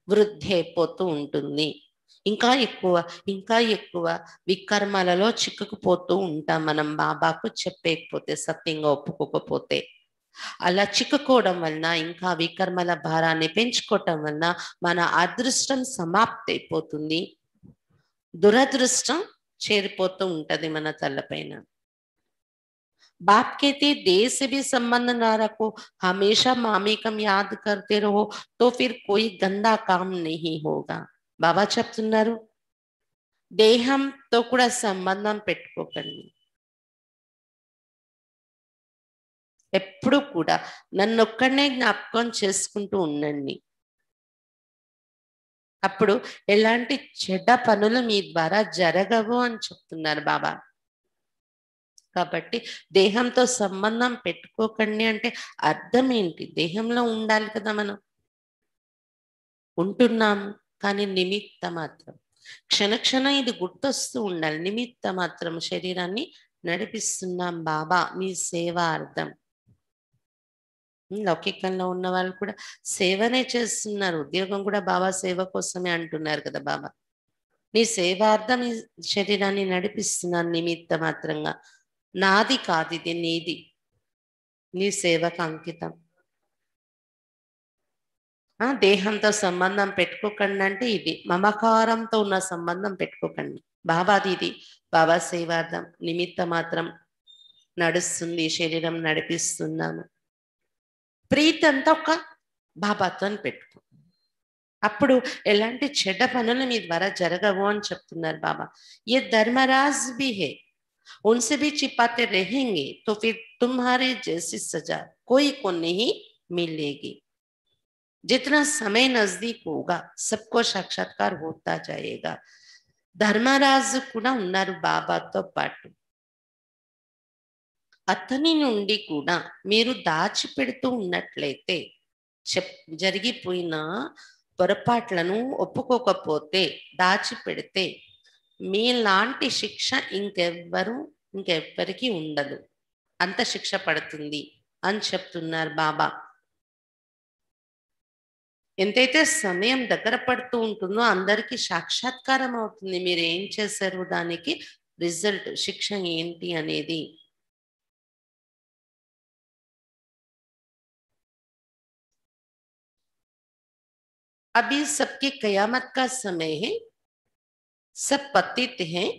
[SPEAKER 1] వృద్ధి అయిపోతూ ఉంటుంది. ఇంకా ఎక్కువ ఇంకా ఎక్కువ వికర్మలలో చిక్కుకుపోతూ ఉంటాం మనం బాబాకు చెప్పేయకపోతే, సత్యంగా ఒప్పుకోకపోతే. అలా చిక్కుకోవడం వలన, ఇంకా వికర్మల భారాన్ని పెంచుకోవటం వలన మన అదృష్టం సమాప్తి అయిపోతుంది, దురదృష్టం చేరిపోతూ ఉంటది మన తలపైన. बाप कहते देह से भी संबंध ना रखो, हमेशा मामेकम याद करते रहो, तो फिर कोई गंदा काम नहीं होगा. బాబా చెప్తున్నారు, దేహంతో కూడా సంబంధం పెట్టుకోకండి. ఎప్పుడు కూడా నన్నొక్కడనే జ్ఞాపకం చేసుకుంటూ ఉండండి. అప్పుడు ఎలాంటి చెడ్డ పనులు మీ ద్వారా జరగవు అని చెప్తున్నారు బాబా. కాబట్టి దేహంతో సంబంధం పెట్టుకోకండి అంటే అర్థం ఏంటి? దేహంలో ఉండాలి కదా మనం, ఉంటున్నాము కానీ నిమిత్త మాత్రం. క్షణక్షణం ఇది గుర్తొస్తూ ఉండాలి, నిమిత్త మాత్రం శరీరాన్ని నడిపిస్తున్నాం బాబా మీ సేవ అర్థం. లౌకికంలో ఉన్న వాళ్ళు కూడా సేవనే చేస్తున్నారు, ఉద్యోగం కూడా బాబా సేవ కోసమే అంటున్నారు కదా బాబా. నీ సేవార్థం ఈ శరీరాన్ని నడిపిస్తున్నాను నిమిత్త మాత్రంగా, నాది కాదు ఇది, నీది, నీ సేవకు అంకితం. దేహంతో సంబంధం పెట్టుకోకండి అంటే ఇది, మమకారంతో ఉన్న సంబంధం పెట్టుకోకండి. బాబాది ఇది, బాబా సేవార్థం నిమిత్త మాత్రం నడుస్తుంది, శరీరం నడిపిస్తున్నాను. ప్రీతి అంతా ఒక బాబాతో పెట్టుకో, అప్పుడు ఎలాంటి చెడ్డ పనులు మీ ద్వారా జరగవు అని చెప్తున్నారు బాబా. ఏ ధర్మరాజ్ भी है, उनसे भी छिपाते रहेंगे तो फिर तुम्हारे जैसी सजा कोई को नहीं मिलेगी. जितना समय नजदीक होगा सबको साक्षात्कार होता जाएगा. ధర్మరాజు కూడా ఉన్నారు బాబాతో పాటు. అతని నుండి కూడా మీరు దాచిపెడుతూ ఉన్నట్లయితే, జరిగిపోయిన పొరపాట్లను ఒప్పుకోకపోతే, దాచిపెడితే మీలాంటి శిక్ష ఇంకెవ్వరికి ఉండదు, అంత శిక్ష పడుతుంది అని చెప్తున్నారు బాబా. ఎంతైతే సమయం దగ్గర పడుతూ ఉంటుందో అందరికీ సాక్షాత్కారం అవుతుంది, మీరు ఏం చేశారు దానికి రిజల్ట్, శిక్ష ఏంటి అనేది. अभी सबकी कयामत का समय है, सब पतित हैं,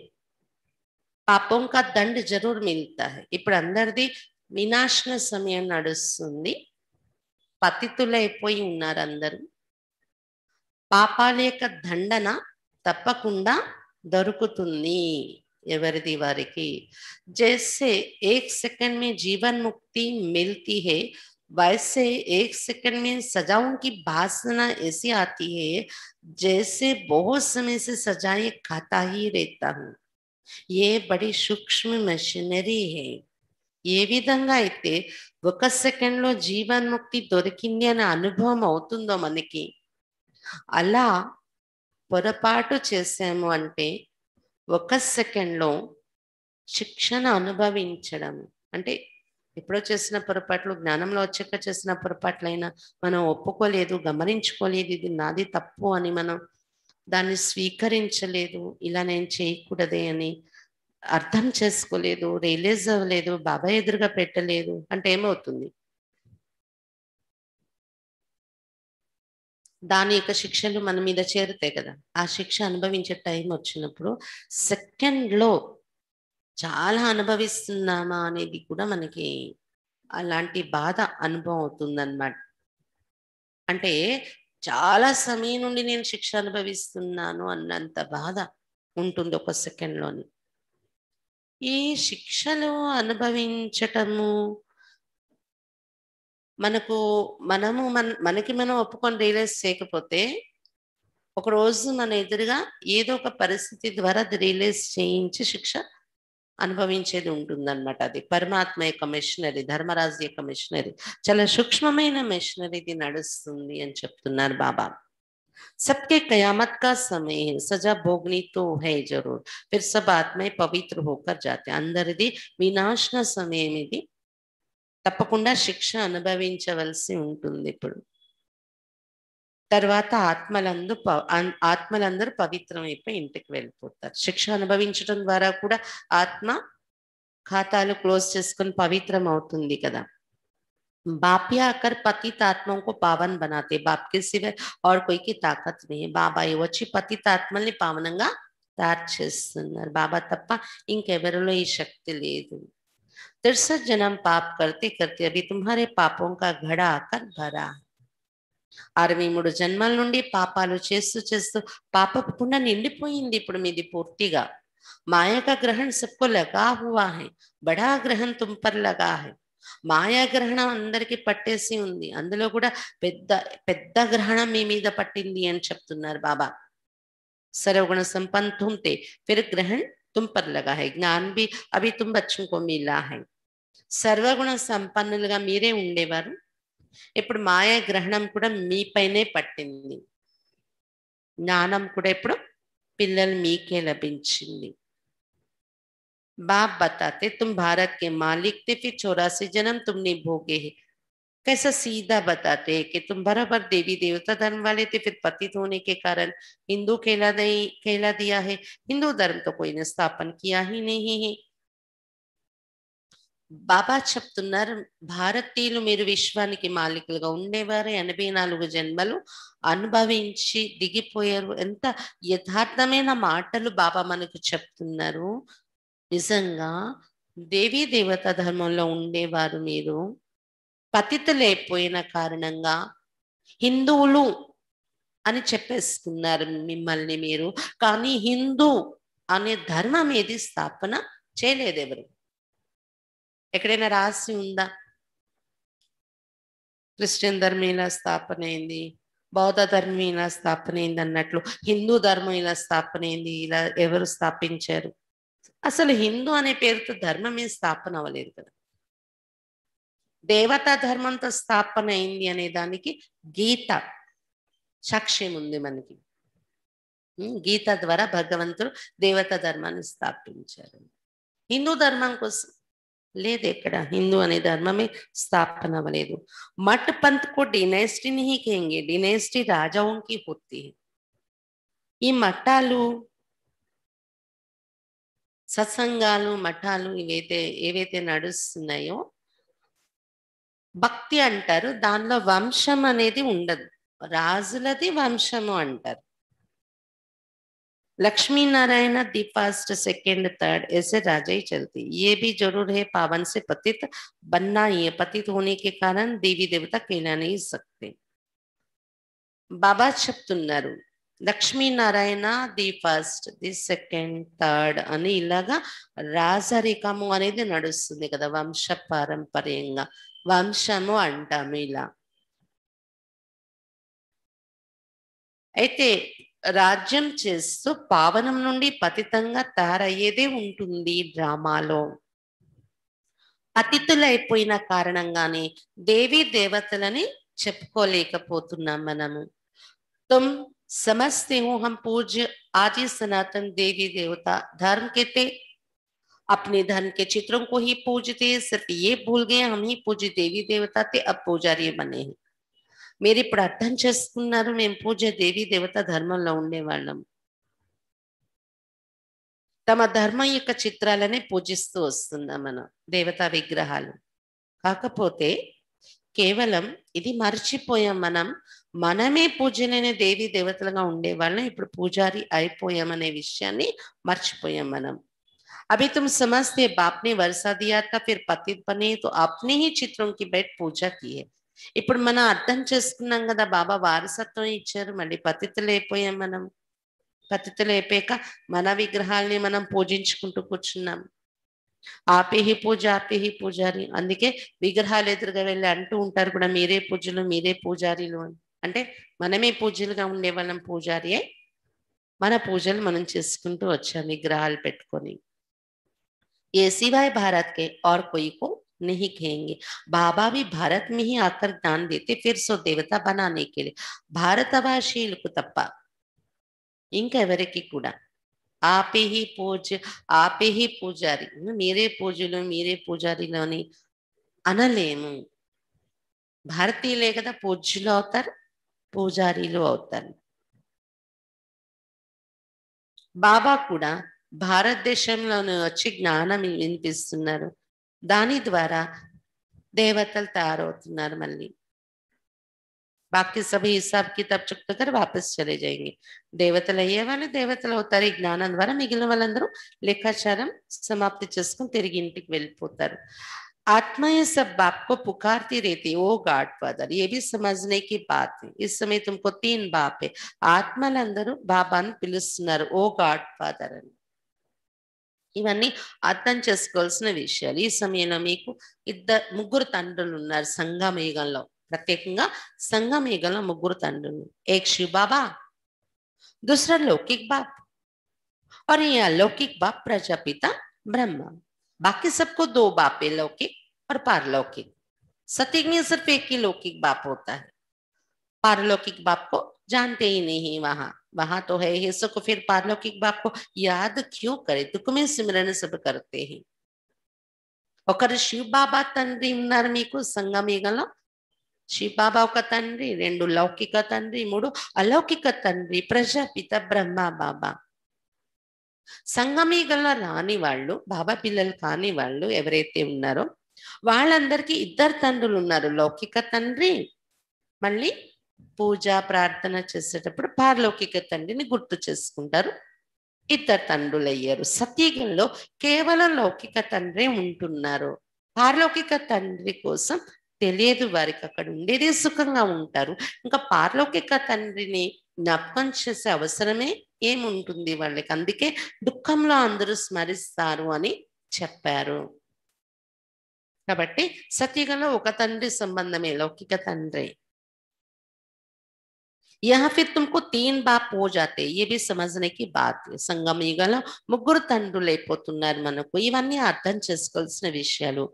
[SPEAKER 1] పాపం కా దండ్ జరూర్ మిల్తా హై. ఇప్పుడు అందరిది వినాశన సమయం నడుస్తుంది, పతితులైపోయి ఉన్నారు అందరూ. పాపాల యొక్క దండన తప్పకుండా దొరుకుతుంది ఎవరిది వారికి. జైసే ఏక్ సెకండ్ మే జీవన్ ముక్తి మిల్తీ హై, वैसे एक सेकंड में सजाओं की वासना ऐसी आती है जैसे बहुत समय से सजाएं खाता ही रहता हूँ. ये बड़ी सूक्ष्म मशीनरी है. ఏ విధంగా అయితే ఒక సెకండ్లో జీవన్ముక్తి దొరికింది అనే అనుభవం అవుతుందో మనకి, అలా పొరపాటు చేసాము అంటే ఒక సెకండ్లో శిక్షణ అనుభవించడం అంటే, ఎప్పుడో చేసిన పొరపాట్లు, జ్ఞానంలో వచ్చాక చేసిన పొరపాట్లైనా మనం ఒప్పుకోలేదు, గమనించుకోలేదు, ఇది నాది తప్పు అని మనం దాన్ని స్వీకరించలేదు, ఇలా నేను చేయకూడదే అని అర్థం చేసుకోలేదు, రియలైజ్ అవ్వలేదు, బాబా ఎదురుగా పెట్టలేదు అంటే ఏమవుతుంది? దాని యొక్క శిక్షలు మన మీద చేరుతాయి కదా. ఆ శిక్ష అనుభవించే టైం వచ్చినప్పుడు సెకండ్లో చాలా అనుభవిస్తున్నామా అనేది కూడా మనకి అలాంటి బాధ అనుభవం అవుతుందన్నమాట. అంటే చాలా సమయం నుండి నేను శిక్ష అనుభవిస్తున్నాను అన్నంత బాధ ఉంటుంది ఒక సెకండ్లోని. ఈ శిక్షలు అనుభవించటము మనకి మనం ఒప్పుకొని రియలైజ్ చేయకపోతే ఒక రోజు మన ఎదురుగా ఏదో ఒక పరిస్థితి ద్వారా అది రియలైజ్ చేయించి శిక్ష అనుభవించేది ఉంటుందన్నమాట. అది పరమాత్మ యొక్క మిషనరీ, ధర్మరాజు యొక్క మిషనరీ, చాలా సూక్ష్మమైన మిషనరీది నడుస్తుంది అని చెప్తున్నారు బాబా. सबके कयामत का समय है, सजा भोगनी तो है जरूर, फिर सब आत्माएं पवित्र होकर जाते. అందరిది వినాశన సమయం ఇది, తప్పకుండా శిక్ష అనుభవించవలసి ఉంటుంది. ఇప్పుడు తర్వాత ఆత్మలందరూ పవిత్రమైపోయి ఇంటికి వెళ్ళిపోతారు. శిక్ష అనుభవించడం ద్వారా కూడా ఆత్మ ఖాతాలు క్లోజ్ చేసుకొని పవిత్రం అవుతుంది కదా. बापिया आकर पतित आत्माओं को पावन बनाते, बाप के सिवाय और कोई की ताकत नहीं है. బాబా వచ్చి పతిత ఆత్మల్ని పావనంగా తయారు చేస్తున్నారు. బాబా తప్ప ఇంకెవరిలో ఈ శక్తి లేదు. 63 जन्म पाप करते करते अभी तुम्हारे पापों का घड़ा आकर भरा. 63 జన్మల నుండి పాపాలు చేస్తూ చేస్తూ పాపపు కుండ నిండిపోయింది ఇప్పుడు మీది పూర్తిగా. माया का ग्रहण सबको लगा हुआ है, बड़ा ग्रहण तुम पर लगा है. మాయా గ్రహణం అందరికి పట్టేసి ఉంది, అందులో కూడా పెద్ద పెద్ద గ్రహణం మీ మీద పట్టింది అని చెప్తున్నారు బాబా. सर्वगुण संपन्न तुम थे, फिर ग्रहण तुम पर लगा है, ज्ञान भी अभी तुम बच्चों को मिला है. సర్వగుణ సంపన్నులుగా మీరే ఉండేవారు, ఇప్పుడు మాయా గ్రహణం కూడా మీపైనే పట్టింది. జ్ఞానం కూడా ఇప్పుడు పిల్లలు మీకే లభించింది. बाप बताते तुम भारत के मालिक थे, फिर 84 जन्म तुमने भोगे हैं. कैसा सीधा बताते हैं कि तुम बराबर देवी देवता धर्म वाले थे, फिर पतित होने के कारण हिंदू कहला दिया है. हिंदू धर्म तो कोई ने स्थापन किया ही नहीं है. బాబా చెప్తున్నారు, భారతీయులు మీరు విశ్వానికి మాలికులుగా ఉండేవారు, 84 జన్మలు అనుభవించి దిగిపోయారు. ఎంత యథార్థమైన మాటలు బాబా మనకు చెప్తున్నారు. నిజంగా దేవీ దేవత ధర్మంలో ఉండేవారు మీరు, పతితులైపోయిన కారణంగా హిందువులు అని చెప్పేస్తున్నారు మిమ్మల్ని మీరు. కానీ హిందూ అనే ధర్మం ఏది స్థాపన చేయలేదు ఎవరు. ఎక్కడైనా రాసి ఉందా క్రిస్టియన్ ధర్మం ఇలా స్థాపన అయింది, బౌద్ధ ధర్మం ఇలా స్థాపన అయింది అన్నట్లు హిందూ ధర్మం ఇలా స్థాపన అయింది, ఇలా ఎవరు స్థాపించారు? అసలు హిందూ అనే పేరుతో ధర్మం ఏం స్థాపన అవ్వలేదు కదా. దేవతా ధర్మంతో స్థాపన అయింది అనే దానికి గీత సాక్ష్యం ఉంది మనకి. గీత ద్వారా భగవంతుడు దేవతా ధర్మాన్ని స్థాపించారు. హిందూ ధర్మం కోసం లేదు, ఎక్కడ హిందూ అనే ధర్మమే స్థాపన అవ్వలేదు. మఠ్ పంత్ को डिनेस्टी नहीं कहेंगे, डिनेस्टी राजाओं की होती है. ఈ మఠాలు సత్సంగాలు మఠాలు ఏవైతే నడుస్తున్నాయో భక్తి అంటారు, దానిలో వంశం అనేది ఉండదు, రాజులది వంశము అంటారు. Lakshmi Narayan the first second third ऐसे राजा ही चलती. ये भी जरूर है पावन से पतित बनना ही है, पतित होने के कारण देवी देवता कहला नहीं सकते. बाबा చెప్తున్నారు Lakshminarayana the first the second third అని ఇలాగా రాజరికము అనేది నడుస్తుంది కదా, వంశ పారంపర్యంగా వంశము అంటాము ఇలా. అయితే రాజ్యం చేస్తూ పావనం నుండి పతితంగా తయారయ్యేదే ఉంటుంది డ్రామాలో. పతితులైపోయిన కారణంగానే దేవీ దేవతలని చెప్పుకోలేకపోతున్నాం మనము. తుమ్ समझते हो हम पूज्य आदि सनातन देवी देवता धर्म के थे, अपने धर्म के चित्रों को ही पूजते, सिर्फ ये भूल गए हम ही पूज्य देवी देवता थे, अब पूजारी बने हैं. మీరు ఇప్పుడు అర్థం చేసుకున్నారు, మేము పూజ దేవీ దేవత ధర్మంలో ఉండేవాళ్ళం, తమ ధర్మం యొక్క చిత్రాలనే పూజిస్తూ వస్తున్నాం మనం, దేవతా విగ్రహాలు. కాకపోతే కేవలం ఇది మర్చిపోయాం మనం, మనమే పూజలైన దేవీ దేవతలుగా ఉండేవాళ్ళం, ఇప్పుడు పూజారి అయిపోయామనే విషయాన్ని మర్చిపోయాం మనం. अभी तुम समझते बाप ने वर्षा दिया था, फिर पतित बने तो अपने ही चित्रों की बैठ पूजा की है. ఇప్పుడు మనం అర్థం చేసుకున్నాం కదా, బాబా వారసత్వం ఇచ్చారు, మళ్ళీ పతితులు అయిపోయాం మనం. పతితులు అయిపోయాక మన విగ్రహాలని మనం పూజించుకుంటూ కూర్చున్నాం. ఆపే హి పూజ ఆపే హి పూజారి. అందుకే విగ్రహాలు ఎదురుగా వెళ్ళి అంటూ ఉంటారు కూడా, మీరే పూజ్యులు మీరే పూజారీలు అని. అంటే మనమే పూజ్యులుగా ఉండేవాళ్ళం, పూజారియే మన పూజలు మనం చేసుకుంటూ వచ్చాం విగ్రహాలు పెట్టుకొని. ये सिवाय भारत के और कोई को नहीं कहेंगे। बाबा भी भारत में ही आकर ज्ञान देते, फिर सो देवता बनाने के लिए భారతవాసీలకు తప్ప ఇంకెవరికి కూడా ఆపే హి పూజ ఆపే హి పూజారి, మీరే పూజలు మీరే పూజారిలు అని అనలేము. భారతీయులే కదా పూజ్యులు అవుతారు, పూజారీలు అవుతారు. బాబా కూడా భారతదేశంలోనే వచ్చి జ్ఞానం వినిపిస్తున్నారు. దాని ద్వారా దేవతలు తయారవుతున్నారు. మళ్ళీ బాకీ సభీ హిసాబ్ కితాబ్ చుట్టుకర్ వాపస్ చలే జాయింగే. దేవతలు అయ్యే వాళ్ళు దేవతలు అవుతారు. ఈ జ్ఞానం ద్వారా మిగిలిన వాళ్ళందరూ లెక్కాచారం సమాప్తి చేసుకుని తిరిగి ఇంటికి వెళ్ళిపోతారు. आत्मा ये सब बाप को पुकारती रहती, ओ गॉड फादर, ये भी समझने की बात है. इस समय तुमको 3 बाप है. ఆత్మలందరూ బాబాను పిలుస్తున్నారు ఓ గాడ్ ఫాదర్ అని. ఇవన్నీ అర్థం చేసుకోవాల్సిన విషయాలు. ఈ సమయంలో మీకు ముగ్గురు తండ్రులు ఉన్నారు సంగమయుగంలో. ప్రత్యేకంగా సంగమయుగంలో ముగ్గురు తండ్రులు. ఏక్ శివ బాబా, दूसरा लौकिक बाप और ये अलौकिक बाप प्रजापिता ब्रह्मा. बाकी सबको 2 बाप है, लौकिक और पारलौकिक. सत्युग में सिर्फ एक ही लौकिक बाप होता है, पारलौकिक बाप को जानते ही नहीं. वहां तो है ही, सो को फिर पारलौकिक बाप को याद क्यों करे, दुख में सिमरन सब करते हैं. ఒకరు శివ బాబా తండ్రి ఉన్నారు మీకు సంగమయుగంలో. శివ బాబా ఒక తండ్రి, 2 లౌకిక తండ్రి, 3 అలౌకిక తండ్రి ప్రజాపిత బ్రహ్మ బాబా. సంగమయుగంలో రాని వాళ్ళు, బాబా పిల్లలు కాని వాళ్ళు ఎవరైతే ఉన్నారో వాళ్ళందరికీ 2 తండ్రులు ఉన్నారు. లౌకిక తండ్రి, మళ్ళీ పూజ ప్రార్థన చేసేటప్పుడు పారలౌకిక తండ్రిని గుర్తు చేసుకుంటారు. 2 తండ్రులు అయ్యారు. సత్యుగంలో కేవలం లౌకిక తండ్రే ఉంటున్నారు. పారలౌకిక తండ్రి కోసం తెలియదు వారికి, అక్కడ ఉండేదే సుఖంగా ఉంటారు. ఇంకా పారలౌకిక తండ్రిని జ్ఞాపకం చేసే అవసరమే ఏముంటుంది వాళ్ళకి. అందుకే దుఃఖంలో అందరూ స్మరిస్తారు అని చెప్పారు. కాబట్టి సత్యుగంలో ఒక తండ్రి సంబంధమే, లౌకిక తండ్రి. यहाँ फिर तुमको 3 बाप हो जाते, ये भी समझने की बात है. సంగమ యుగంలో ముగ్గురు తండ్రులు అయిపోతున్నారు మనకు. ఇవన్నీ అర్థం చేసుకోవాల్సిన విషయాలు.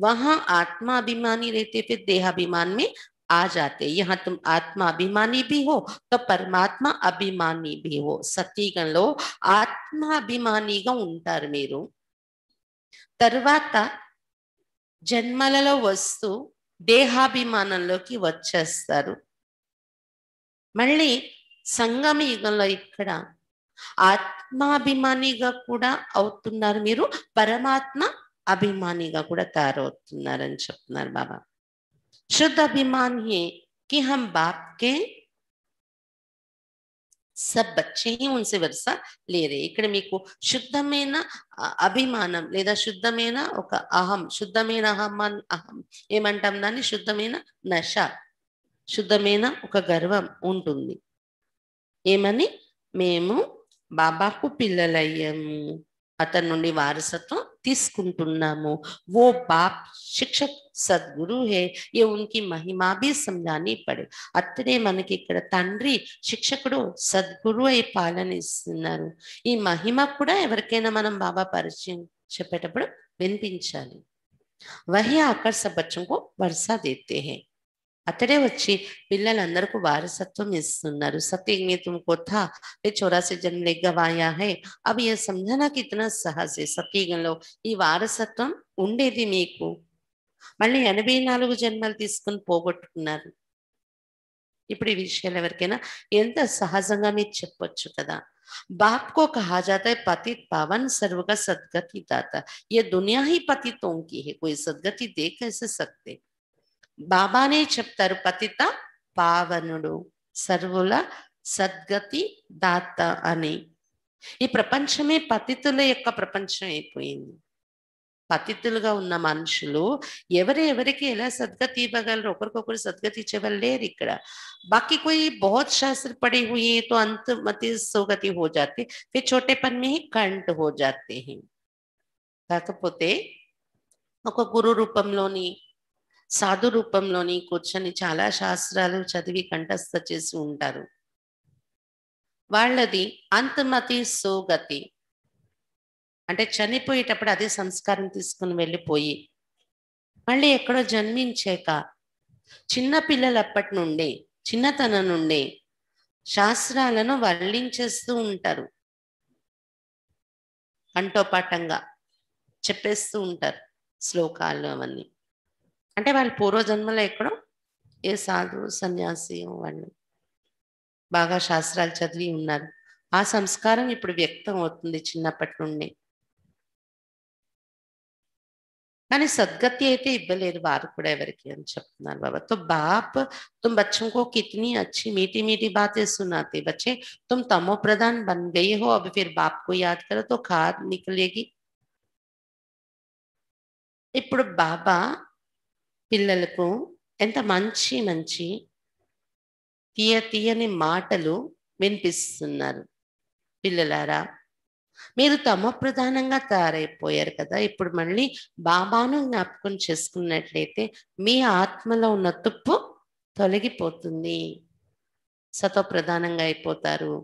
[SPEAKER 1] वहां आत्मा अभिमानी रहते, फिर देहाभिमान में आ जाते. यहाँ तुम आत्मा अभिमानी भी हो तो परमात्मा अभिमानी भी हो. సత్యుగంలో ఆత్మ అభిమానిగా ఉంటారు మీరు. తర్వాత జన్మలలో వస్తూ దేహాభిమానంలోకి వచ్చేస్తారు. మళ్ళీ సంగమ యుగంలో ఇక్కడ ఆత్మాభిమానిగా కూడా అవుతున్నారు మీరు, పరమాత్మ అభిమానిగా కూడా తయారవుతున్నారని చెప్తున్నారు బాబా. శుద్ధ అభిమాన్ హే కి హమ్ బాప్ కే సబ్ బచ్చే హీ ఉన్సే వరసా లేరే. ఇక్కడ మీకు శుద్ధమైన అభిమానం లేదా శుద్ధమైన ఒక అహం, శుద్ధమైన అహం ఏమంటాం దాన్ని, శుద్ధమైన నశ, శుద్ధమైన ఒక గర్వం ఉంటుంది. ఏమని, మేము బాబాకు పిల్లలయ్యాము, అతని నుండి వారసత్వం తీసుకుంటున్నాము. वो बाप शिक्षक सदगुरु है, ये उनकी महिमा भी समझानी पड़े. అతడే మనకి ఇక్కడ తండ్రి, శిక్షకుడు, సద్గురు అయి పాలన ఇస్తున్నారు. ఈ మహిమ కూడా ఎవరికైనా మనం బాబా పరిచయం చెప్పేటప్పుడు వినిపించాలి. वही आकर सब बच्चों को वर्षा देते हैं. అతడే వచ్చి పిల్లలందరికీ వారసత్వం ఇస్తున్నారు. सत्युग में तुमको था, फिर 84 जन्म ले गवाया है. अब ये समझना कितना सहज है. సత్యుగంలో ఈ వారసత్వం ఉండేది మీకు, మళ్ళీ 84 జన్మలు తీసుకుని పోగొట్టుకున్నారు. ఇప్పుడు ఈ విషయాలు ఎవరికైనా ఎంత సహజంగా మీరు చెప్పొచ్చు కదా. बाप को कहा जाता है पतित पावन सर्व का सदगति दाता. ये दुनिया ही पतितों की है, कोई सदगति दे कैसे सकते. బాబానే చెప్తారు పతిత పావనుడు, సర్వుల సద్గతి దాత అని. ఈ ప్రపంచమే పతితుల యొక్క ప్రపంచం అయిపోయింది. పతితులుగా ఉన్న మనుషులు ఎవరికి ఎలా సద్గతి ఇవ్వగలరు, ఒకరికొకరు సద్గతి ఇచ్చేవాళ్ళు లేరు ఇక్కడ. बाकी कोई बहुत शास्त्र पढ़े हुए हैं तो अंतमति सोगति हो जाते, फिर छोटेपन में ही कंठ हो जाते हैं. కాకపోతే ఒక గురు రూపంలోని సాధు రూపంలోని కూర్చొని చాలా శాస్త్రాలు చదివి కంఠస్థ చేసి ఉంటారు. వాళ్ళది అంతమతి సోగతి, అంటే చనిపోయేటప్పుడు అదే సంస్కారం తీసుకుని వెళ్ళిపోయి మళ్ళీ ఎక్కడో జన్మించాక చిన్న పిల్లలప్పటి నుండే, చిన్నతనం నుండే శాస్త్రాలను వల్లించేస్తూ ఉంటారు. కంఠోపాఠంగా చెప్పేస్తూ ఉంటారు శ్లోకాలు అవన్నీ. అంటే వాళ్ళు పూర్వజన్మలో ఎక్కడో ఏ సాధు సన్యాసి వాళ్ళు బాగా శాస్త్రాలు చదివి ఉన్నారు. ఆ సంస్కారం ఇప్పుడు వ్యక్తం అవుతుంది చిన్నప్పటి నుండి. కానీ సద్గతి అయితే ఇవ్వలేరు వారు కూడా ఎవరికి అని చెప్తున్నారు బాబా. तो बाप तुम बच्चों को कितनी अच्छी मीठी मीठी बातें सुनाते, बच्चे तुम तमो प्रधान बन गए हो, अब फिर बाप को याद करो तो खाद निकलेगी. ఇప్పుడు బాబా పిల్లలకు ఎంత మంచి మంచి తీయని మాటలు వినిపిస్తున్నారు. పిల్లలారా, మీరు తమో ప్రధానంగా తయారైపోయారు కదా, ఇప్పుడు మళ్ళీ బాబాను జ్ఞాపకం చేసుకున్నట్లయితే మీ ఆత్మలో ఉన్న తుప్పు తొలగిపోతుంది, సతో ప్రధానంగా అయిపోతారు.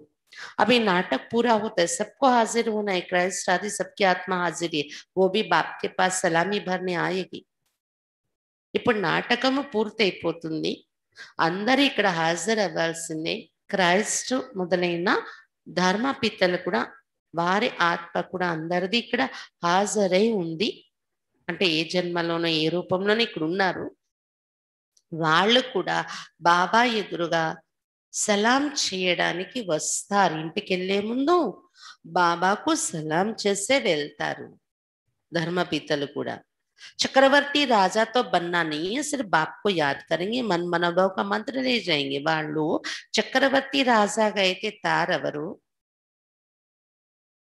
[SPEAKER 1] अभी नाटक पूरा होता है, सबको हाजिर होना है, क्राइस्ट आदि सबकी आत्मा हाजिर है, वो भी बाप के पास सलामी भरने आएगी. ఇప్పుడు నాటకము పూర్తయిపోతుంది, అందరూ ఇక్కడ హాజరు అవ్వాల్సిందే. క్రైస్ట్ మొదలైన ధర్మపితలు కూడా, వారి ఆత్మ కూడా అందరిది ఇక్కడ హాజరై ఉంది. అంటే ఏ జన్మలోనో ఏ రూపంలోనో ఇక్కడ ఉన్నారు. వాళ్ళు కూడా బాబా ఎదురుగా సలాం చేయడానికి వస్తారు. ఇంటికి వెళ్ళే ముందు బాబాకు సలాం చేసే వెళ్తారు ధర్మపితలు కూడా. चक्रवर्ती राजा तो बनना नहीं है, सिर्फ बाप को याद करेंगे, मन मनोभाव का मंत्र ले जाएंगे. వాళ్ళు చక్రవర్తి రాజాగా అయితే తారెవరు,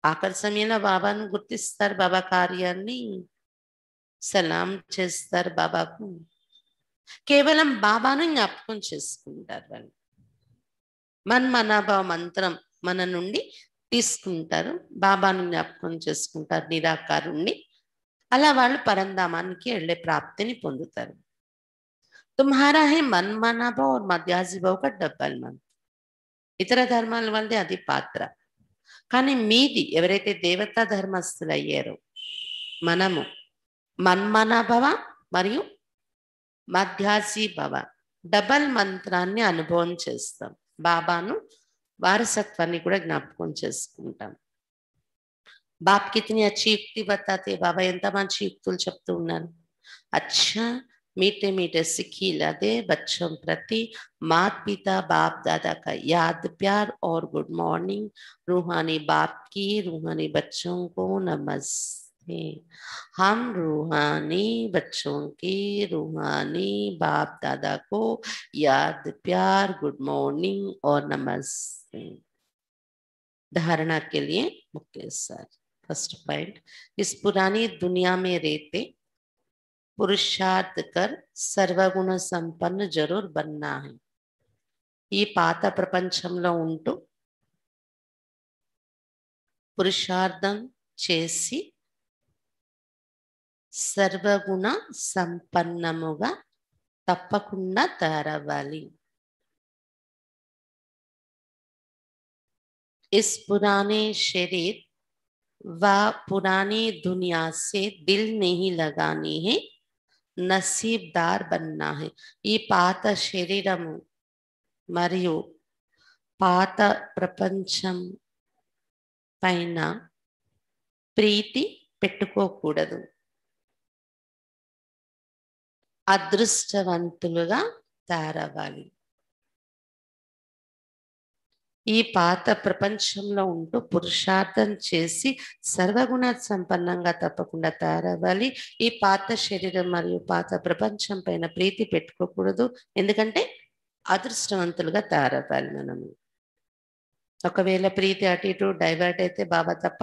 [SPEAKER 1] ఆఖరి సమయంలో బాబాను గుర్తిస్తారు, బాబా కార్యాన్ని సలాం చేస్తారు బాబాకు. కేవలం బాబాను జ్ఞాపకం చేసుకుంటారు వాళ్ళు. మన్మనాభావ మంత్రం మన నుండి తీసుకుంటారు, బాబాను జ్ఞాపకం చేసుకుంటారు నిరాకారుణ్ణి. అలా వాళ్ళు పరంధామానికి వెళ్ళే ప్రాప్తిని పొందుతారు. తుమ్హారా హే మన్మనాభావ్ और మధ్యాజీ భావ్ కా డబ్బల్ మంత్ర. ఇతర ధర్మాల వాళ్ళది అది పాత్ర, కానీ మీది ఎవరైతే దేవతా ధర్మస్థులు అయ్యారో మనము మన్మనాభవ మరియు మధ్యాజీ భవ డబల్ మంత్రాన్ని అనుభవం చేస్తాం. బాబాను వారసత్వాన్ని కూడా జ్ఞాపకం చేసుకుంటాం. बाप कितनी अच्छी युक्ति बताते, बाबा ఎంత మంచి యుక్తులు చెప్తూ ఉన్నారు. अच्छा मीठे मीठे सिखिला दे बच्चों प्रति मात पिता बाप दादा का याद प्यार और गुड मॉर्निंग. रूहानी बाप की रूहानी बच्चों को नमस्ते. हम रूहानी बच्चों की रूहानी बाप दादा को याद प्यार गुड मॉर्निंग और नमस्ते. धारणा के लिए मुख्य सार. फर्स्ट पॉइंट, इस पुरानी दुनिया में रहते पुरुषार्थ कर सर्वगुण संपन्न जरूर बनना है. ఈ పాత ప్రపంచంలో ఉంటూ పురుషార్థం చేసి సర్వగుణ సంపన్నముగా తప్పకుండా తయారవ్వాలి. इस पुराने शरीर व पुरानी दुनिया से दिल नहीं लगानी है, नसीबदार बनना है. ఈ పాత శరీరము మరియు పాత ప్రపంచం పైన ప్రీతి పెట్టుకోకూడదు, అదృష్టవంతులుగా తయారవ్వాలి. ఈ పాత ప్రపంచంలో ఉంటూ పురుషార్థం చేసి సర్వగుణ సంపన్నంగా తప్పకుండా తయారవ్వాలి. ఈ పాత శరీరం మరియు పాత ప్రపంచం పైన ప్రీతి పెట్టుకోకూడదు, ఎందుకంటే అదృష్టవంతులుగా తయారవ్వాలి మనము. ఒకవేళ ప్రీతి అటు ఇటు డైవర్ట్ అయితే బాబా తప్ప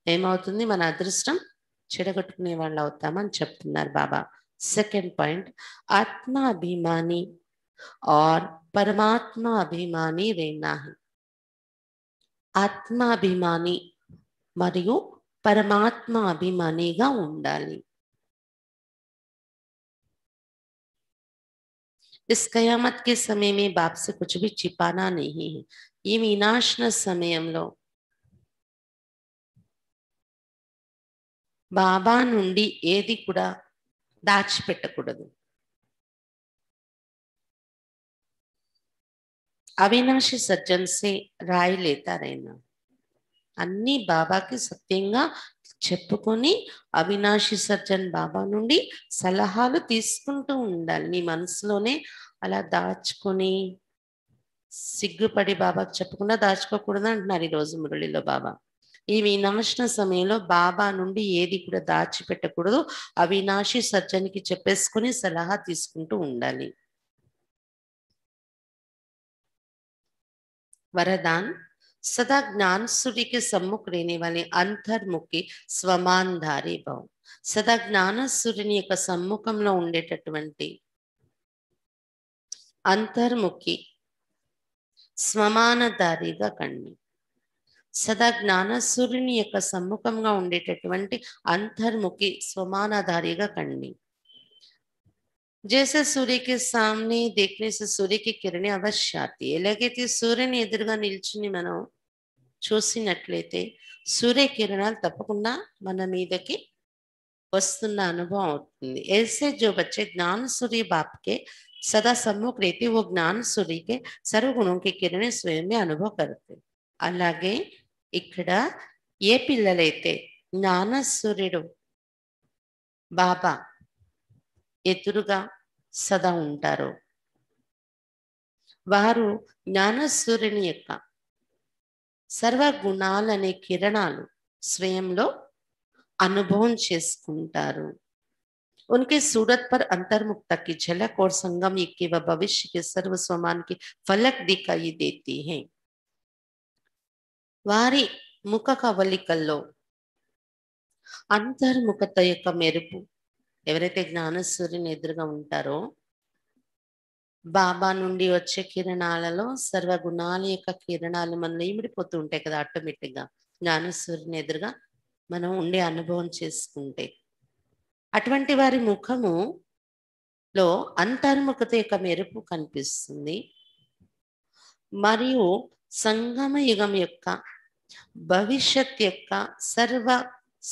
[SPEAKER 1] ఏమవుతుంది, మన అదృష్టం చెడగొట్టుకునే వాళ్ళు అవుతామని చెప్తున్నారు బాబా. సెకండ్ పాయింట్, ఆత్మాభిమాని और परमात्मा अभिमानी रहना है. ఆత్మాభిమాని మరియు परमात्मा अभिमानीगा ఉండాలి. इस कयामत के समय में बाप से कुछ भी छिपाना नहीं है. ఈ వినాశన సమయంలో బాబా నుండి ఏది కూడా దాచిపెట్టకూడదు. అవినాశి సజ్జన్ సే రాయి లేతా रहना. అన్ని బాబాకి సత్యంగా చెప్పుకొని అవినాశి సజ్జన్ బాబా నుండి సలహాలు తీసుకుంటూ ఉండాలి. నీ మనసులోనే అలా దాచుకొని సిగ్గుపడి బాబాకు చెప్పకుండా దాచుకోకూడదు అంటున్నారు ఈరోజు మురళిలో బాబా. ఈ వినాశన సమయంలో బాబా నుండి ఏది కూడా దాచిపెట్టకూడదు. అవినాశి సజ్జనికి చెప్పేసుకుని సలహా తీసుకుంటూ ఉండాలి. वरदान सदा ज्ञान सूर्य के सम्मुख रहने वाले अंतर्मुखी స్వమాన్ధారి భవ. సదా జ్ఞాన సూర్యుని యొక్క సమ్ముఖంలో ఉండేటటువంటి అంతర్ముఖి స్వమానధారిగా కండి. సదా జ్ఞాన సూర్యుని యొక్క సమ్ముఖంగా ఉండేటటువంటి అంతర్ముఖి స్వమానధారిగా కండి. जैसे सूर्य के सामने देखने से सूर्य की किरणें अवश्य आती है. ఎలాగైతే సూర్యుని ఎదురుగా నిల్చుని మనం చూసినట్లయితే సూర్య కిరణాలు తప్పకుండా మన మీదకి వస్తున్న అనుభవం అవుతుంది. ऐसे जो बच्चे ज्ञान सूर्य बाप के सदा सम्मुख रहते वो ज्ञान सूर्य के सर्वगुणों की किरणें स्वयं में अनुभव करते. అలాగే ఇక్కడ ఏ పిల్లలైతే జ్ఞాన సూర్యుడు బాబా ఎదురుగా సదా ఉంటారో వారు జ్ఞాన సూర్యుని యొక్క సర్వగుణాలనే కిరణాలు స్వయంలో అనుభవం చేసుకుంటారు. उनके सूरत पर अंतर्मुखता की झलक और संगम की व भविष्य के सर्व स्वमान की फलक दिखाई देती है. వారి ముఖ కవలికల్లో అంతర్ముఖత యొక్క మెరుపు, ఎవరైతే జ్ఞాన సూర్యుని ఎదురుగా ఉంటారో బాబా నుండి వచ్చే కిరణాలలో సర్వగుణాల యొక్క కిరణాలు మనలో ఇమిడిపోతూ ఉంటాయి కదా ఆటోమేటిక్ గా జ్ఞాన సూర్యుని ఎదురుగా మనం ఉండే అనుభవం చేసుకుంటే. అటువంటి వారి ముఖములో అంతర్ముఖత యొక్క మెరుపు కనిపిస్తుంది. మరియు సంగమ యుగం యొక్క భవిష్యత్ యొక్క సర్వ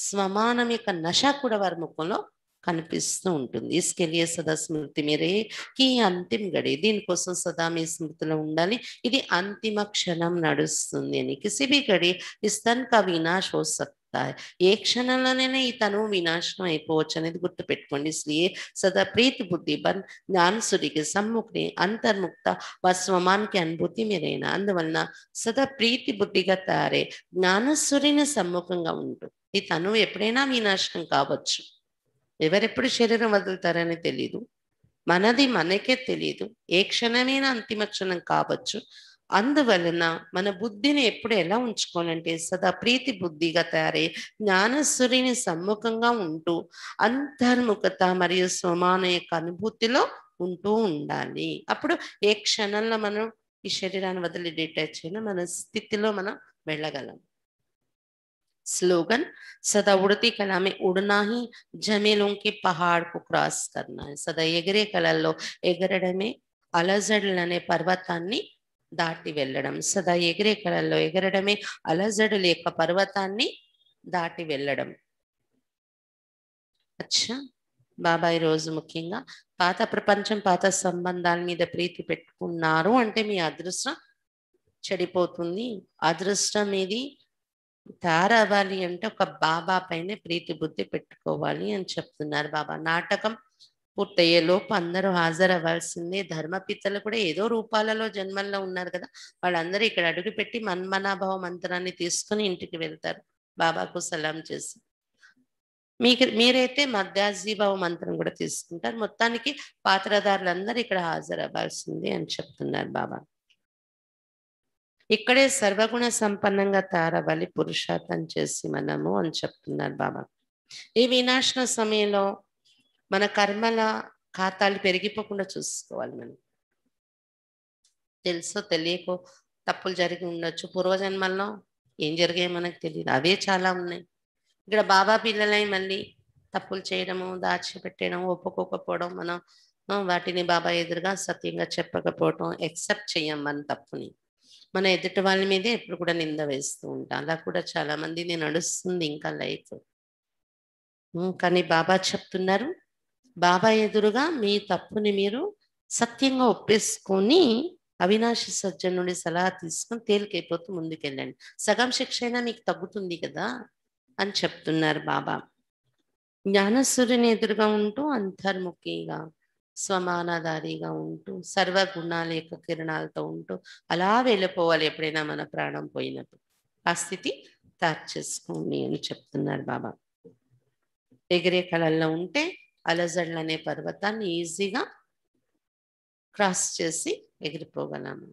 [SPEAKER 1] స్వమానం యొక్క నశ కూడా వారి ముఖంలో కనిపిస్తూ ఉంటుంది. इसके लिए सदा स्मृति में रहे कि अंतिम घड़ी, దీనికోసం సదా మీ స్మృతిలో ఉండాలి ఇది అంతిమ క్షణం నడుస్తుంది అని. किसी भी घड़ी इस तन का विनाश हो सकता है. ఏ క్షణంలోనైనా ఈ తను వినాశనం అయిపోవచ్చు అనేది గుర్తుపెట్టుకోండి. इसलिए सदा प्रीत बुद्धि बन ज्ञान सूर्य के सम्मुख ने अंतर्मुक्त व स्वमान की अनुभूति में रहना. అందువలన సదా ప్రీతి బుద్ధిగా తయారే జ్ఞాన సూర్యుని సమ్ముఖంగా ఉంటూ ఈ తను ఎప్పుడైనా వినాశనం కావచ్చు. ఎవరెప్పుడు శరీరం వదులుతారని తెలియదు. మనది మనకే తెలియదు. ఏ క్షణమైనా అంతిమ క్షణం కావచ్చు. అందువలన మన బుద్ధిని ఎప్పుడు ఎలా ఉంచుకోవాలంటే సదా ప్రీతి బుద్ధిగా తయారై జ్ఞాన సూర్యుని సమ్ముఖంగా ఉంటూ అంతర్ముఖత మరియు స్వమాన యొక్క అనుభూతిలో ఉంటూ ఉండాలి. అప్పుడు ఏ క్షణంలో మనం ఈ శరీరాన్ని వదిలి డిటాచ్ అయినా మన స్థితిలో మనం వెళ్ళగలం. स्लोगन सदा उड़ती कला में उड़ना ही झमेलों के पहाड़ को क्रॉस करना है. सदा ఎగిరే కళల్లో ఎగరడమే అలజడులనే పర్వతాన్ని దాటి వెళ్ళడం. సదా ఎగిరే కళల్లో ఎగరడమే అలజడుల యొక్క పర్వతాన్ని దాటి వెళ్ళడం. అచ్చా బాబా ఈరోజు ముఖ్యంగా పాత ప్రపంచం పాత సంబంధాల మీద ప్రీతి పెట్టుకున్నారు అంటే మీ అదృష్టం చెడిపోతుంది. అదృష్టం ఇది తయారవ్వాలి అంటే ఒక బాబా పైన ప్రీతి బుద్ధి పెట్టుకోవాలి అని చెప్తున్నారు బాబా. నాటకం పూర్తయ్యేలోపు అందరూ హాజరవ్వాల్సిందే. ధర్మపితలు కూడా ఏదో రూపాలలో జన్మల్లో ఉన్నారు కదా, వాళ్ళందరూ ఇక్కడ అడుగుపెట్టి మన్మనాభావ మంత్రాన్ని తీసుకుని ఇంటికి వెళ్తారు బాబాకు సలాం చేసి. మీరైతే మధ్యాజీభావ మంత్రం కూడా తీసుకుంటారు. మొత్తానికి పాత్రధారులందరూ ఇక్కడ హాజరవ్వాల్సిందే అని చెప్తున్నారు బాబా. ఇక్కడే సర్వగుణ సంపన్నంగా తయారవ్వాలి పురుషార్థం చేసి మనము అని చెప్తున్నారు బాబా. ఈ వినాశన సమయంలో మన కర్మల ఖాతాలు పెరిగిపోకుండా చూసుకోవాలి. మనం తెలుసో తెలియకో తప్పులు జరిగి ఉండొచ్చు. పూర్వజన్మల్లో ఏం జరిగాయో మనకు తెలియదు. అవే చాలా ఉన్నాయి. ఇక్కడ బాబా పిల్లలై మళ్ళీ తప్పులు చేయడము, దాచిపెట్టడం, ఒప్పుకోకపోవడం, మనం వాటిని బాబా ఎదురుగా సత్యంగా చెప్పకపోవడం, ఎక్సెప్ట్ చేయం మన తప్పుని. మన ఎదుటి వాళ్ళ మీదే ఎప్పుడు కూడా నింద వేస్తూ ఉంటాం. అలా కూడా చాలా మందిని నడుస్తుంది ఇంకా లైఫ్. కానీ బాబా చెప్తున్నారు, బాబా ఎదురుగా మీ తప్పుని మీరు సత్యంగా ఒప్పేసుకొని అవినాశి సజ్జనుడి సలహా తీసుకొని తేలికైపోతూ ముందుకెళ్ళండి. సగం శిక్ష అయినా మీకు తగ్గుతుంది కదా అని చెప్తున్నారు బాబా. జ్ఞానస్సురుని ఎదురుగా ఉంటూ అంతర్ముఖిగా స్వమానధారిగా ఉంటూ సర్వగుణాల యొక్క కిరణాలతో ఉంటూ అలా వెళ్ళిపోవాలి ఎప్పుడైనా మన ప్రాణం పోయినప్పుడు. ఆ స్థితి తయారు చేసుకోండి అని చెప్తున్నారు బాబా. ఎగిరే కళల్లో ఉంటే అలజడులు అనే పర్వతాన్ని ఈజీగా క్రాస్ చేసి ఎగిరిపోగలము.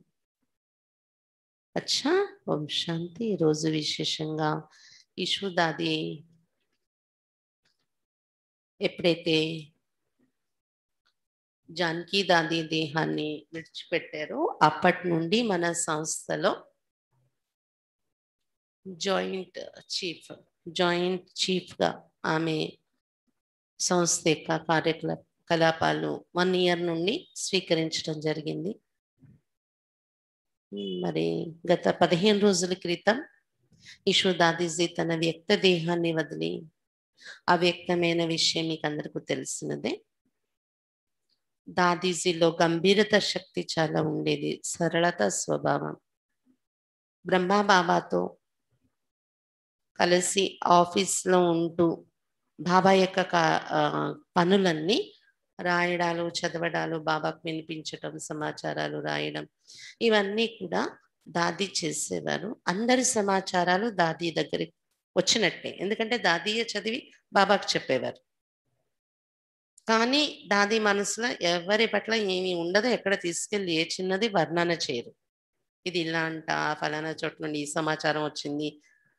[SPEAKER 1] అచ్చా, ఓం శాంతి. ఈరోజు విశేషంగా ఇషు దాది ఎప్పుడైతే జానకి దాది దేహాన్ని విడిచిపెట్టారో అప్పటి నుండి మన సంస్థలో జాయింట్ చీఫ్గా ఆమె సంస్థ యొక్క కార్యకలాపాలు 1 year నుండి స్వీకరించడం జరిగింది. మరి గత 15 రోజుల క్రితం ఇషు దాదీజీ తన వ్యక్త దేహాన్ని వదిలి అవ్యక్తమైన విషయం మీకు అందరికీ తెలిసినదే. దాదీజీలో గంభీరత శక్తి చాలా ఉండేది, సరళత స్వభావం. బ్రహ్మా బాబాతో కలిసి ఆఫీస్లో ఉంటూ బాబా యొక్క పనులన్నీ రాయడాలు, చదవడాలు, బాబాకు వినిపించటం, సమాచారాలు రాయడం, ఇవన్నీ కూడా దాది చేసేవారు. అందరి సమాచారాలు దాది దగ్గరికి వచ్చినట్టే, ఎందుకంటే దాదియే చదివి బాబాకు చెప్పేవారు. కానీ దాది మనసులో ఎవరి పట్ల ఏమీ ఉండదు, ఎక్కడ తీసుకెళ్ళి ఏ చిన్నది వర్ణన చేయరు. ఇది ఇలా అంట, ఫలానా చోట నుండి ఈ సమాచారం వచ్చింది,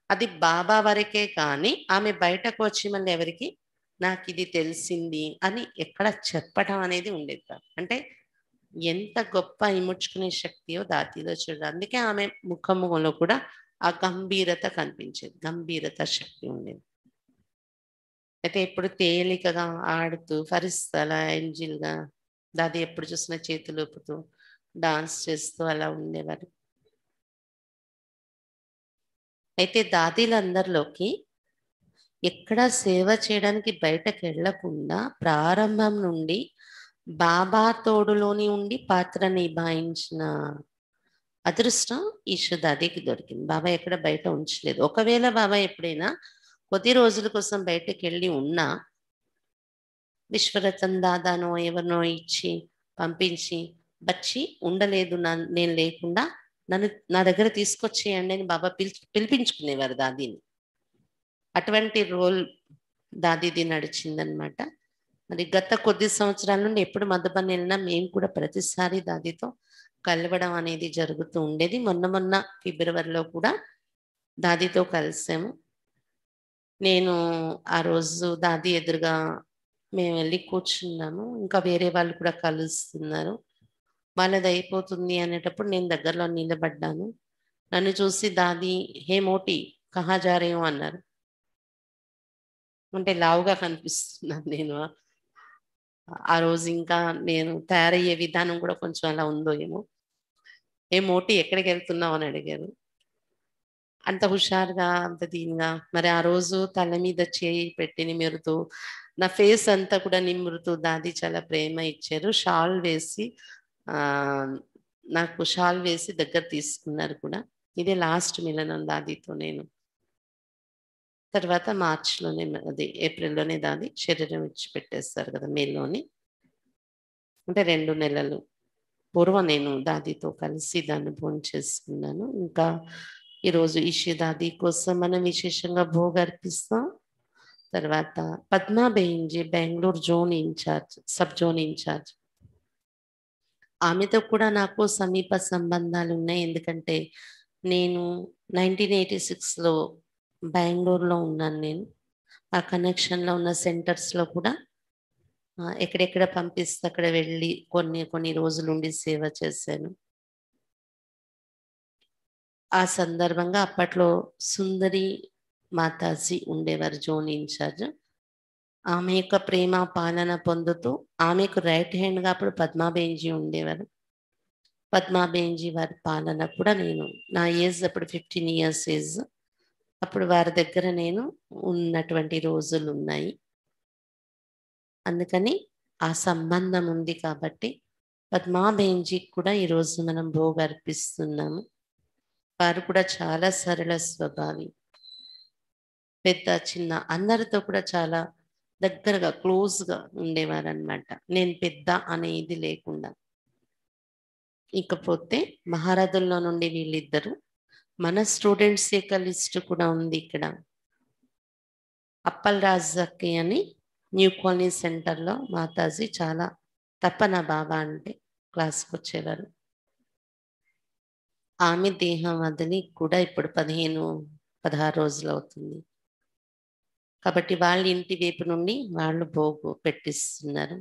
[SPEAKER 1] అది బాబా వరకే. కానీ ఆమె బయటకు వచ్చి మళ్ళీ ఎవరికి నాకు ఇది తెలిసింది అని ఎక్కడ చెప్పటం అనేది ఉండేది కాదు. అంటే ఎంత గొప్ప ఇముడ్చుకునే శక్తియో దాతిలో చూడాలి. అందుకే ఆమె ముఖములో కూడా ఆ గంభీరత కనిపించేది, గంభీరత శక్తి ఉండేది. అయితే ఎప్పుడు తేలికగా ఆడుతూ ఫరిస్తలా ఏంజిల్గా దాది ఎప్పుడు చూసిన చేతులు ఊపుతూ డాన్స్ చేస్తూ అలా ఉండేవారు. అయితే దాదీలందరిలోకి ఎక్కడా సేవ చేయడానికి బయటకు వెళ్లకుండా ప్రారంభం నుండి బాబా తోడులోని ఉండి పాత్ర నిభాయించిన అదృష్టం ఈషు దాదీకి దొరికింది. బాబా ఎక్కడ బయట ఉంచలేదు. ఒకవేళ బాబా ఎప్పుడైనా కొద్ది రోజుల కోసం బయటకు వెళ్ళి ఉన్నా విశ్వరతన్ దాదానో ఎవరినో ఇచ్చి పంపించి వచ్చి ఉండలేదు, నేను లేకుండా నన్ను నా దగ్గర తీసుకొచ్చేయండి అని బాబా పిలిపించుకునేవారు దాదీని. అటువంటి రోల్ దాదీది నడిచిందనమాట. మరి గత కొద్ది సంవత్సరాల నుండి ఎప్పుడు మధుబన్ వెళ్ళినా మేము కూడా ప్రతిసారి దాదీతో కలవడం అనేది జరుగుతూ ఉండేది. మొన్న ఫిబ్రవరిలో కూడా దాదీతో కలిసాము. నేను ఆ రోజు దాది ఎదురుగా మేము వెళ్ళి కూర్చున్నాము. ఇంకా వేరే వాళ్ళు కూడా కలుస్తున్నారు. వాళ్ళది అయిపోతుంది అనేటప్పుడు నేను దగ్గరలో నిలబడ్డాను. నన్ను చూసి దాది హే మోటి కహా జా రహే హో అన్నారు. అంటే లావుగా కనిపిస్తున్నాను నేను. ఆ రోజు ఇంకా నేను తయారయ్యే విధానం కూడా కొంచెం అలా ఉందో ఏమో. ఏ మోటి ఎక్కడికి వెళ్తున్నావు అని అడిగారు. అంత హుషారుగా, అంత దీనిగా. మరి ఆ రోజు తల మీద చేయి పెట్టి నిమురుతూ, నా ఫేస్ అంతా కూడా నిమురుతూ దాది చాలా ప్రేమ ఇచ్చారు. షాల్ వేసి నాకు షాల్ వేసి దగ్గర తీసుకున్నారు కూడా. ఇదే లాస్ట్ మిలనం దాదితో నేను. తర్వాత మార్చిలోనే అది ఏప్రిల్లోనే దాది శరీరం విడిచిపెట్టేస్తారు కదా, మేలోని. అంటే 2 నెలలు పూర్వం నేను దాదితో కలిసి దాన్ని భోంచేసుకున్నాను. ఇంకా ఈరోజు ఇషి దాది కోసం మనం విశేషంగా భోగ్ అర్పిస్తాం. తర్వాత పద్మా బెయిన్జీ Bengaluru zone in charge, sub zone in charge, ఆమెతో కూడా నాకు సమీప సంబంధాలు ఉన్నాయి. ఎందుకంటే నేను 1986లో బెంగళూరులో ఉన్నాను. నేను ఆ కనెక్షన్లో ఉన్న సెంటర్స్లో కూడా ఎక్కడెక్కడ పంపిస్తే అక్కడ వెళ్ళి కొన్ని రోజులు ఉండి సేవ చేశాను. ఆ సందర్భంగా అప్పట్లో సుందరి మాతాజీ ఉండేవారు, జోన్ ఇన్ఛార్జ్. ఆమె యొక్క ప్రేమ పాలన పొందుతూ ఆమెకు రైట్ హ్యాండ్గా అప్పుడు పద్మాబేన్జీ ఉండేవారు. పద్మాబేన్జీ వారి పాలన కూడా నేను, నా ఏజ్ అప్పుడు 15 years ఏజ్, అప్పుడు వారి దగ్గర నేను ఉన్నటువంటి రోజులు ఉన్నాయి. అందుకని ఆ సంబంధం ఉంది కాబట్టి పద్మాబేన్జీకి కూడా ఈరోజు మనం భోగ్ అర్పిస్తున్నాము. వారు కూడా చాలా సరళ స్వభావి, పెద్ద చిన్న అందరితో కూడా చాలా దగ్గరగా క్లోజ్గా ఉండేవారు అనమాట. నేను పెద్ద అనేది లేకుండా. ఇకపోతే మహారథుల్లో నుండి వీళ్ళిద్దరు, మన స్టూడెంట్స్ యొక్క లిస్ట్ కూడా ఉంది ఇక్కడ. అప్పల్ రాజాకి అని న్యూ కాలనీ సెంటర్లో మాతాజీ చాలా తపన బాబా అంటే క్లాస్కి వచ్చేవారు. ఆమె దేహం వదిలి కూడా ఇప్పుడు 15-16 రోజులు అవుతుంది. కాబట్టి వాళ్ళ ఇంటి వైపు నుండి వాళ్ళు భోగు పెట్టిస్తున్నారు.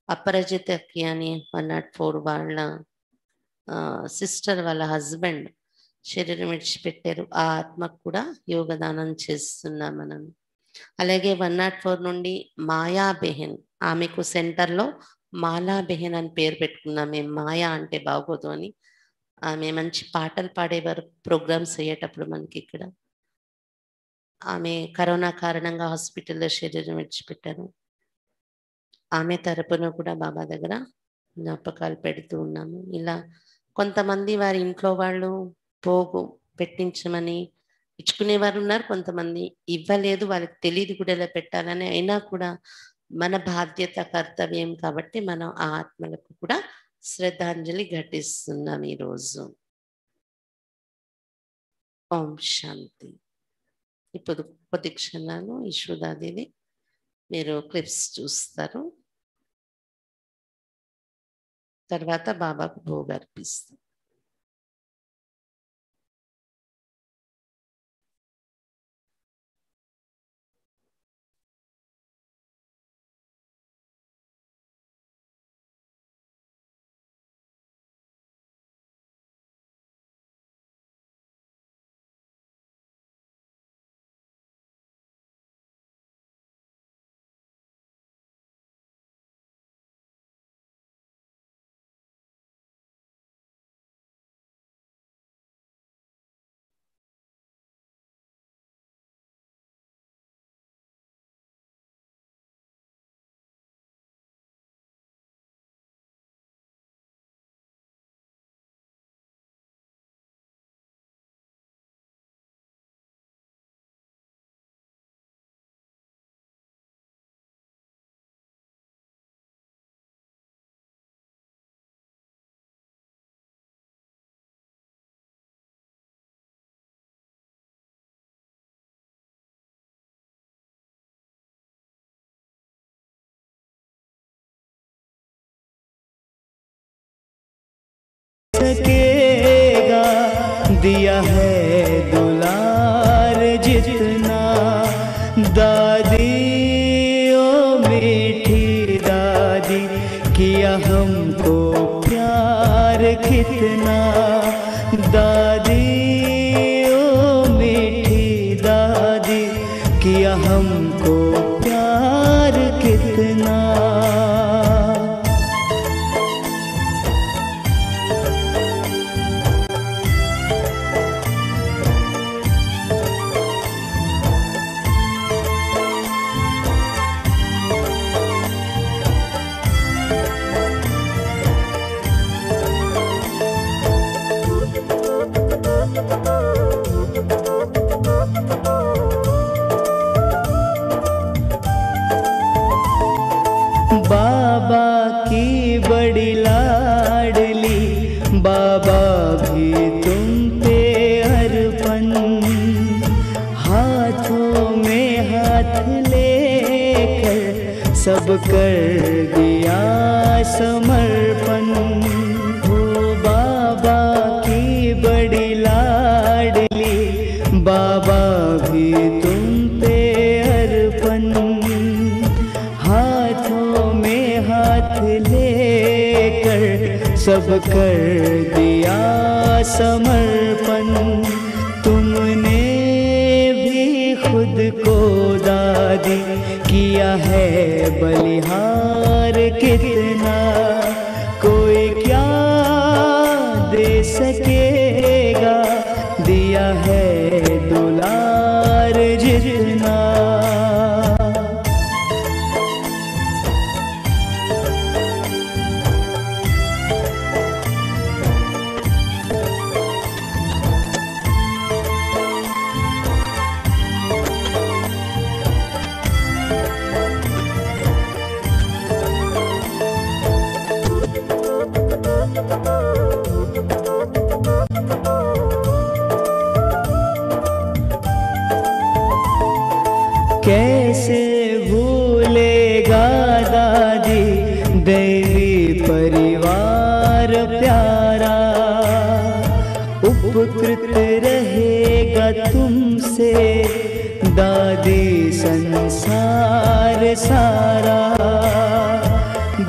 [SPEAKER 1] అపరాజిత అక్కి అని 104 వాళ్ళ సిస్టర్ వాళ్ళ హస్బెండ్ శరీరం విడిచిపెట్టారు. ఆ ఆత్మకు కూడా యోగదానం చేస్తున్నాం మనం. అలాగే 104 నుండి మాయా బెహెన్, ఆమెకు సెంటర్లో మాలా బెహెన్ అని పేరు పెట్టుకున్నాం మేము. మాయా అంటే బాగోదు అని. ఆమె మంచి పాటలు పాడేవారు ప్రోగ్రామ్స్ అయ్యేటప్పుడు మనకి ఇక్కడ. ఆమె కరోనా కారణంగా హాస్పిటల్లో శరీరం విడిచిపెట్టారు. ఆమె తరపున కూడా బాబా దగ్గర జ్ఞాపకాలు పెడుతూ ఉన్నాము. ఇలా కొంతమంది వారి ఇంట్లో వాళ్ళు పోగు పెట్టించమని ఇచ్చుకునేవారు ఉన్నారు, కొంతమంది ఇవ్వలేదు, వాళ్ళకి తెలియదు కూడా ఎలా పెట్టాలని. అయినా కూడా మన బాధ్యత కర్తవ్యం కాబట్టి మనం ఆ ఆత్మలకు కూడా శ్రద్ధాంజలి ఘటిస్తున్నాం ఈరోజు. ఓం శాంతి. ఇప్పుడు కొద్ది క్షణాలు యశోదాదేవి మీరు క్లిప్స్ చూస్తారు, తర్వాత బాబాకు భోగ్ అర్పిస్తారు.
[SPEAKER 2] सकेगा दिया है दुलार जितना, दादी ओ मीठी दादी किया हमको प्यार कितना, दादी ओ मीठी दादी किया हमको प्यार कितना। बाबा की बड़ी लाडली, बाबा भी तुम पे अर्पण, हाथों में हाथ लेकर सब कर दिया समर्पण। हो बाबा की बड़ी लाडली, बाबा भी तुम पे अर्पण, हाथों में हाथ लेकर सब कर दिया समर्पण। तुमने खुद को दादी, किया है बलिहार कितना, कोई क्या दे सकेगा, दिया है दुलार जितना। कैसे भूलेगा दादी दैवी परिवार प्यारा, उपकृत रहेगा तुमसे दादी संसार सारा।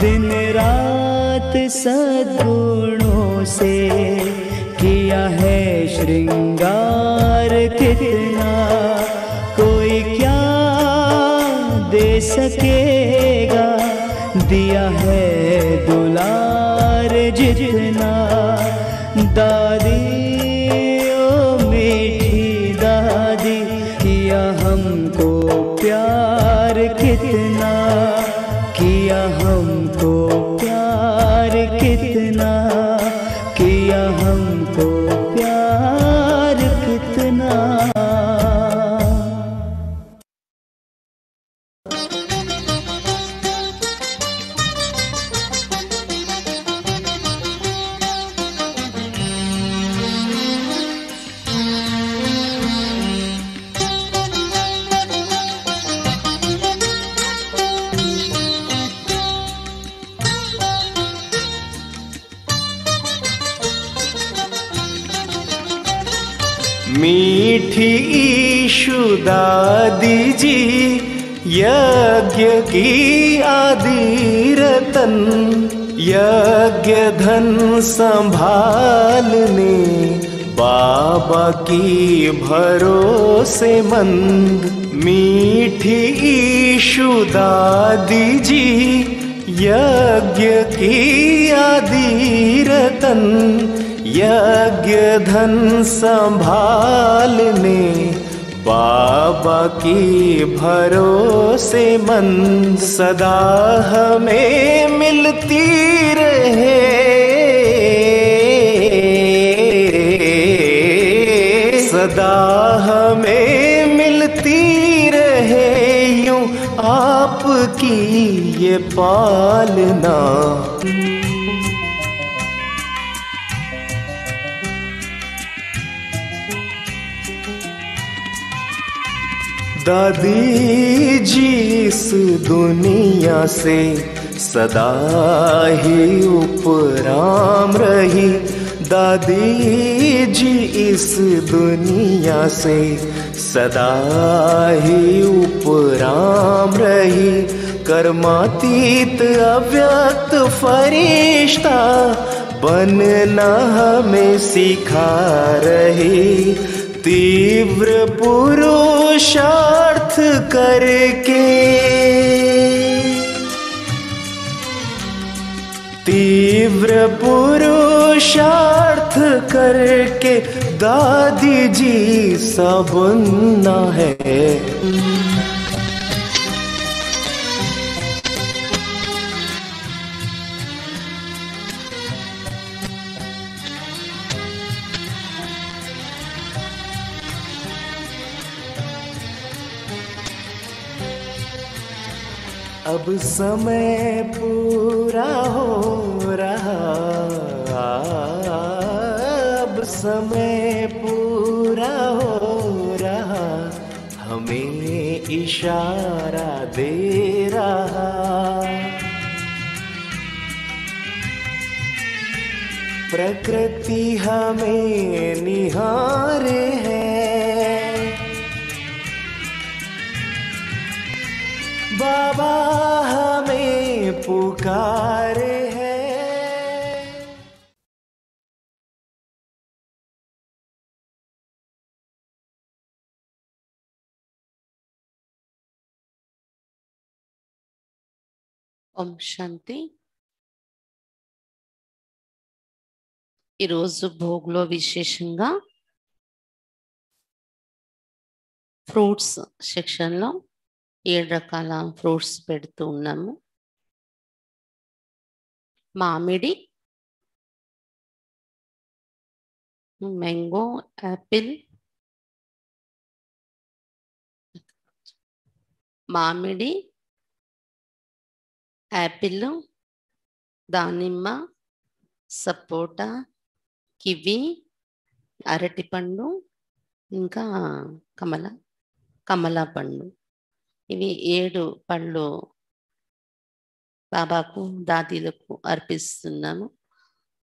[SPEAKER 2] दिन रात सद्गुणों से किया है श्रृंगार कितना, कोई क्या दे सकेगा, दिया है दुलार जितना। दादी ओ मीठी दादी, किया हमको प्यार कितना, किया हमको प्यार कितना, किया हमको प्यार कितना।
[SPEAKER 3] मीठी ईशु दादी जी, यज्ञ की आदि रतन, यज्ञ धन संभालने बाबा की भरोसेमंद। मीठी ईशु दादी जी, यज्ञ की आदि रतन, यज्ञ धन संभालने बाबा की भरोसेमंद। सदा हमें मिलती रहे, सदा हमें मिलती रहे यूं आपकी ये पालना। दादी जी इस दुनिया से सदा ही उपराम रही, दादी जी इस दुनिया से सदा ही उपराम रही। कर्मातीत अव्यक्त फरिश्ता बनना हमें सिखा रही, तीव्र पुरुषार्थ करके, तीव्र पुरुषार्थ करके दादी जी सा बनना है। अब समय पूरा हो रहा, अब समय पूरा हो रहा, हमें इशारा दे रहा। प्रकृति हमें निहारे है, बाबा हमें पुकारे
[SPEAKER 1] ఓం శాంతి. ఈరోజు భోగ్లో విశేషంగా ఫ్రూట్స్ సెక్షన్లో 7 రకాల ఫ్రూట్స్ పెడుతూ ఉన్నాము. మామిడి, మ్యాంగో, యాపిల్, మామిడి, యాపిల్, దానిమ్మ, సపోటా, కివి, అరటిపండు, ఇంకా కమలా పండు. ఇవి 7 పళ్ళు బాబాకు దాదీలకు అర్పిస్తున్నాము.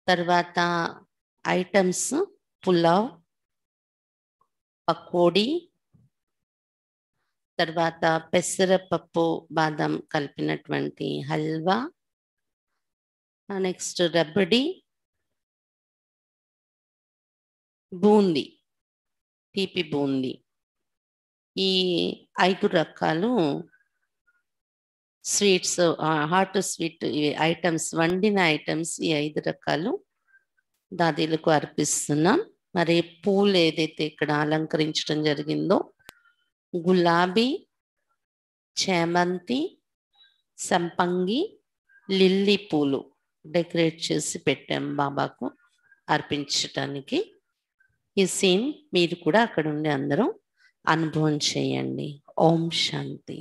[SPEAKER 1] తర్వాత ఐటమ్స్ పులావ్, పకోడీ, తర్వాత పెసరపప్పు బాదం కలిపినటువంటి హల్వా, నెక్స్ట్ రబడి, బూందీ, తీపి బూందీ. ఈ 5 రకాలు స్వీట్స్, హాట్ స్వీట్ ఐటమ్స్, వండిన ఐటమ్స్ ఈ 5 రకాలు దాదీలకు అర్పిస్తున్నాం. మరి పూలు ఏదైతే ఇక్కడ అలంకరించడం జరిగిందో గులాబీ, చేమంతి, సంపంగి, లిల్లీ పూలు డెకరేట్ చేసి పెట్టాం బాబాకు అర్పించటానికి. ఈ సీన్ మీరు కూడా అక్కడ ఉండి అందరూ అనుభవం చేయండి. ఓం శాంతి.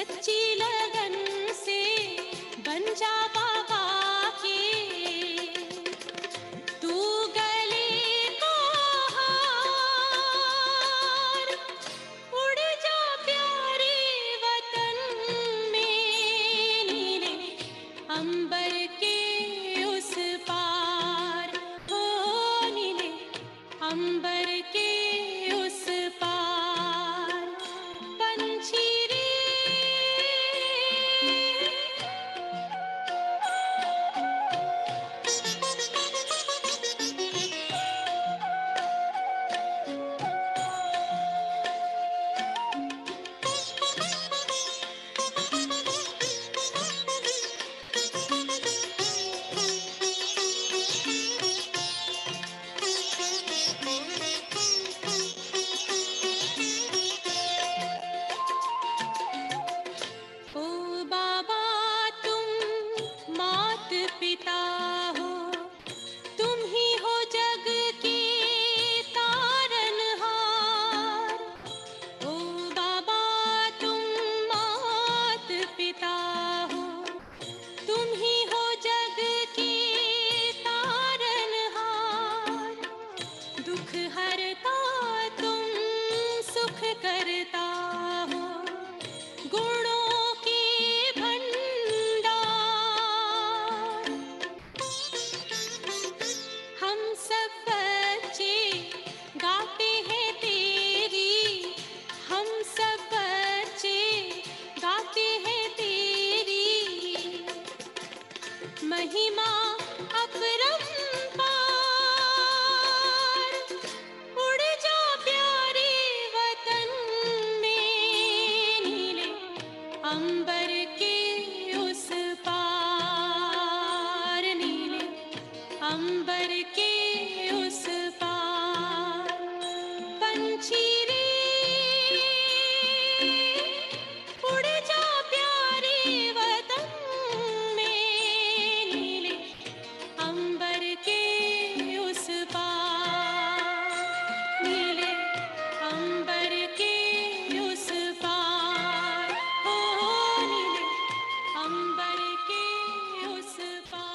[SPEAKER 4] सच्ची लगन से बन जा बाबा के, तू गले को हार, उड़ जा प्यारे वतन में, नीले अंबर के उस पार, हो नीले अंबर के उस पार। पंछी रे ओ बाबा तुम मात पिता हो, तुम ही हो जग के तारनहार। ओ बाबा तुम मात पिता हो, तुम ही हो जग के तारनहार। दुख हरता तुम सुख करता हो, गुणों के भंडार। हम सब बच्चे गाते हैं तेरी, हम सब बच्चे गाते हैं तेरी महिमा अपरंपार। उड़ जा प्यारे वतन में, नीले अंबर के उस पार, नीले अंबर के उस पार। पंछी रे उड़ जा प्यारे वतन में, नीले अंबर के उस पार, नीले अंबर के उस पार, हो नीले अंबर के उस पार।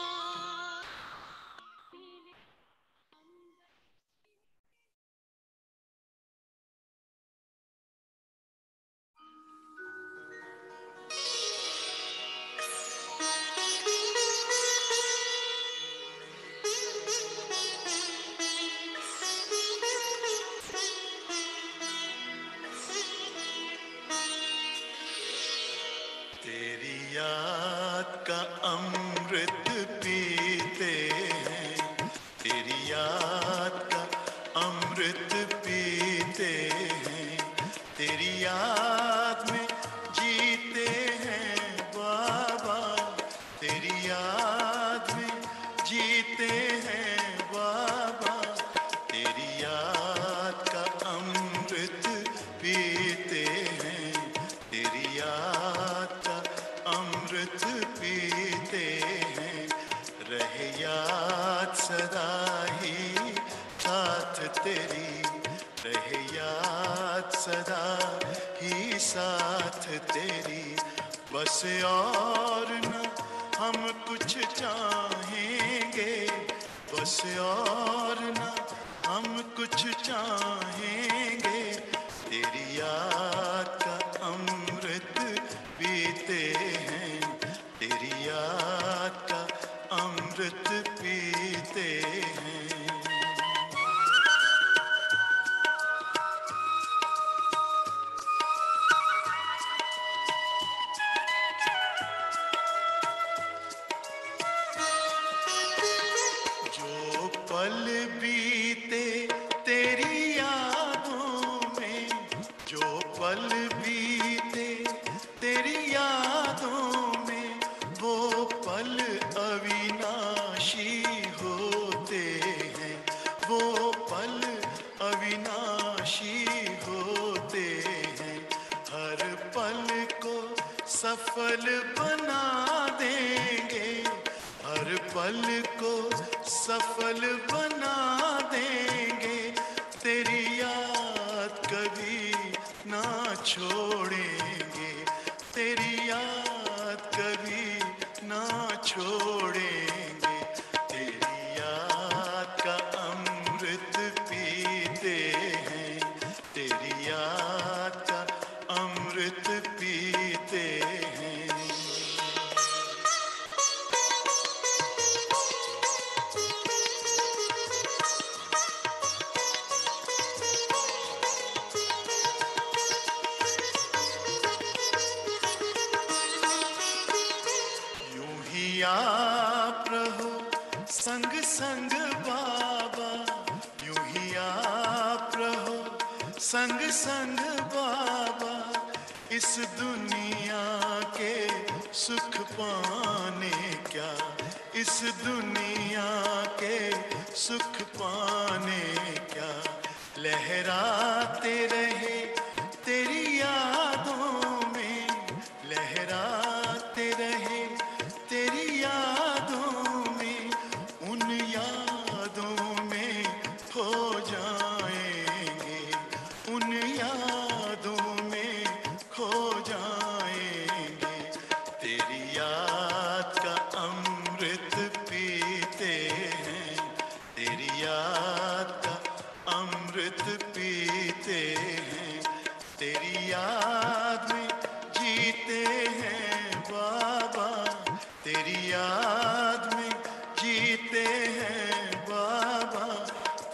[SPEAKER 3] तेरी याद का अमृत पीते हैं, तेरी याद का अमृत पीते हैं, तेरी याद में जीते हैं बाबा, तेरी याद में जीते हैं बाबा, तेरी याद का अमृत पीते हैं, तेरी याद का अमृत पीते हैं। रहे याद सदा ही साथ तेरी, रहे याद सदा ही साथ तेरी। बस और न हम कुछ चाहेंगे, बस और न हम कुछ चाहेंगे, तेरी याद का अमृत पीते हैं, तेरी याद का अमृत पीते हैं। जो पल बीते तेरी यादों में, जो पल बीते तेरी यादों में, वो पल अविनाशी होते हैं, वो पल अविनाशी होते हैं। हर पल को सफल बना देंगे, हर पल को सफल बना देंगे, तेरी याद कभी ना छोड़ेंगे, तेरी आप रहो संग संग बाबा, यूं ही आप रहो संग संग बाबा। इस दुनिया के सुख पाने क्या, इस दुनिया के सुख पाने क्या, लहराते रहे तेरी यादों में, लहराते रहे तेरी यादों में, उन यादों में खो जाएंगे, उन यादों में खो जाएंगे। तेरी याद का अमृत पीते हैं, तेरी याद का अमृत पीते हैं, तेरी याद में जीते हैं बाबा, तेरी याद में जीते हैं बाबा।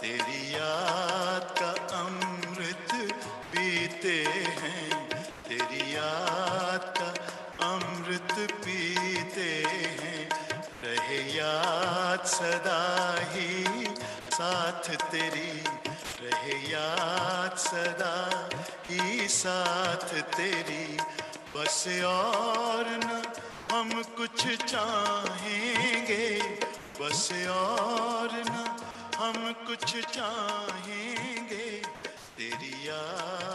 [SPEAKER 3] तेरी याद का अमृत पीते हैं, तेरी याद का अमृत पीते हैं। रहे याद सदा ही साथ तेरी, रहे याद सदा ही साथ तेरी। बस और न हम कुछ चाहेंगे, बस और न हम कुछ चाहेंगे, तेरी याद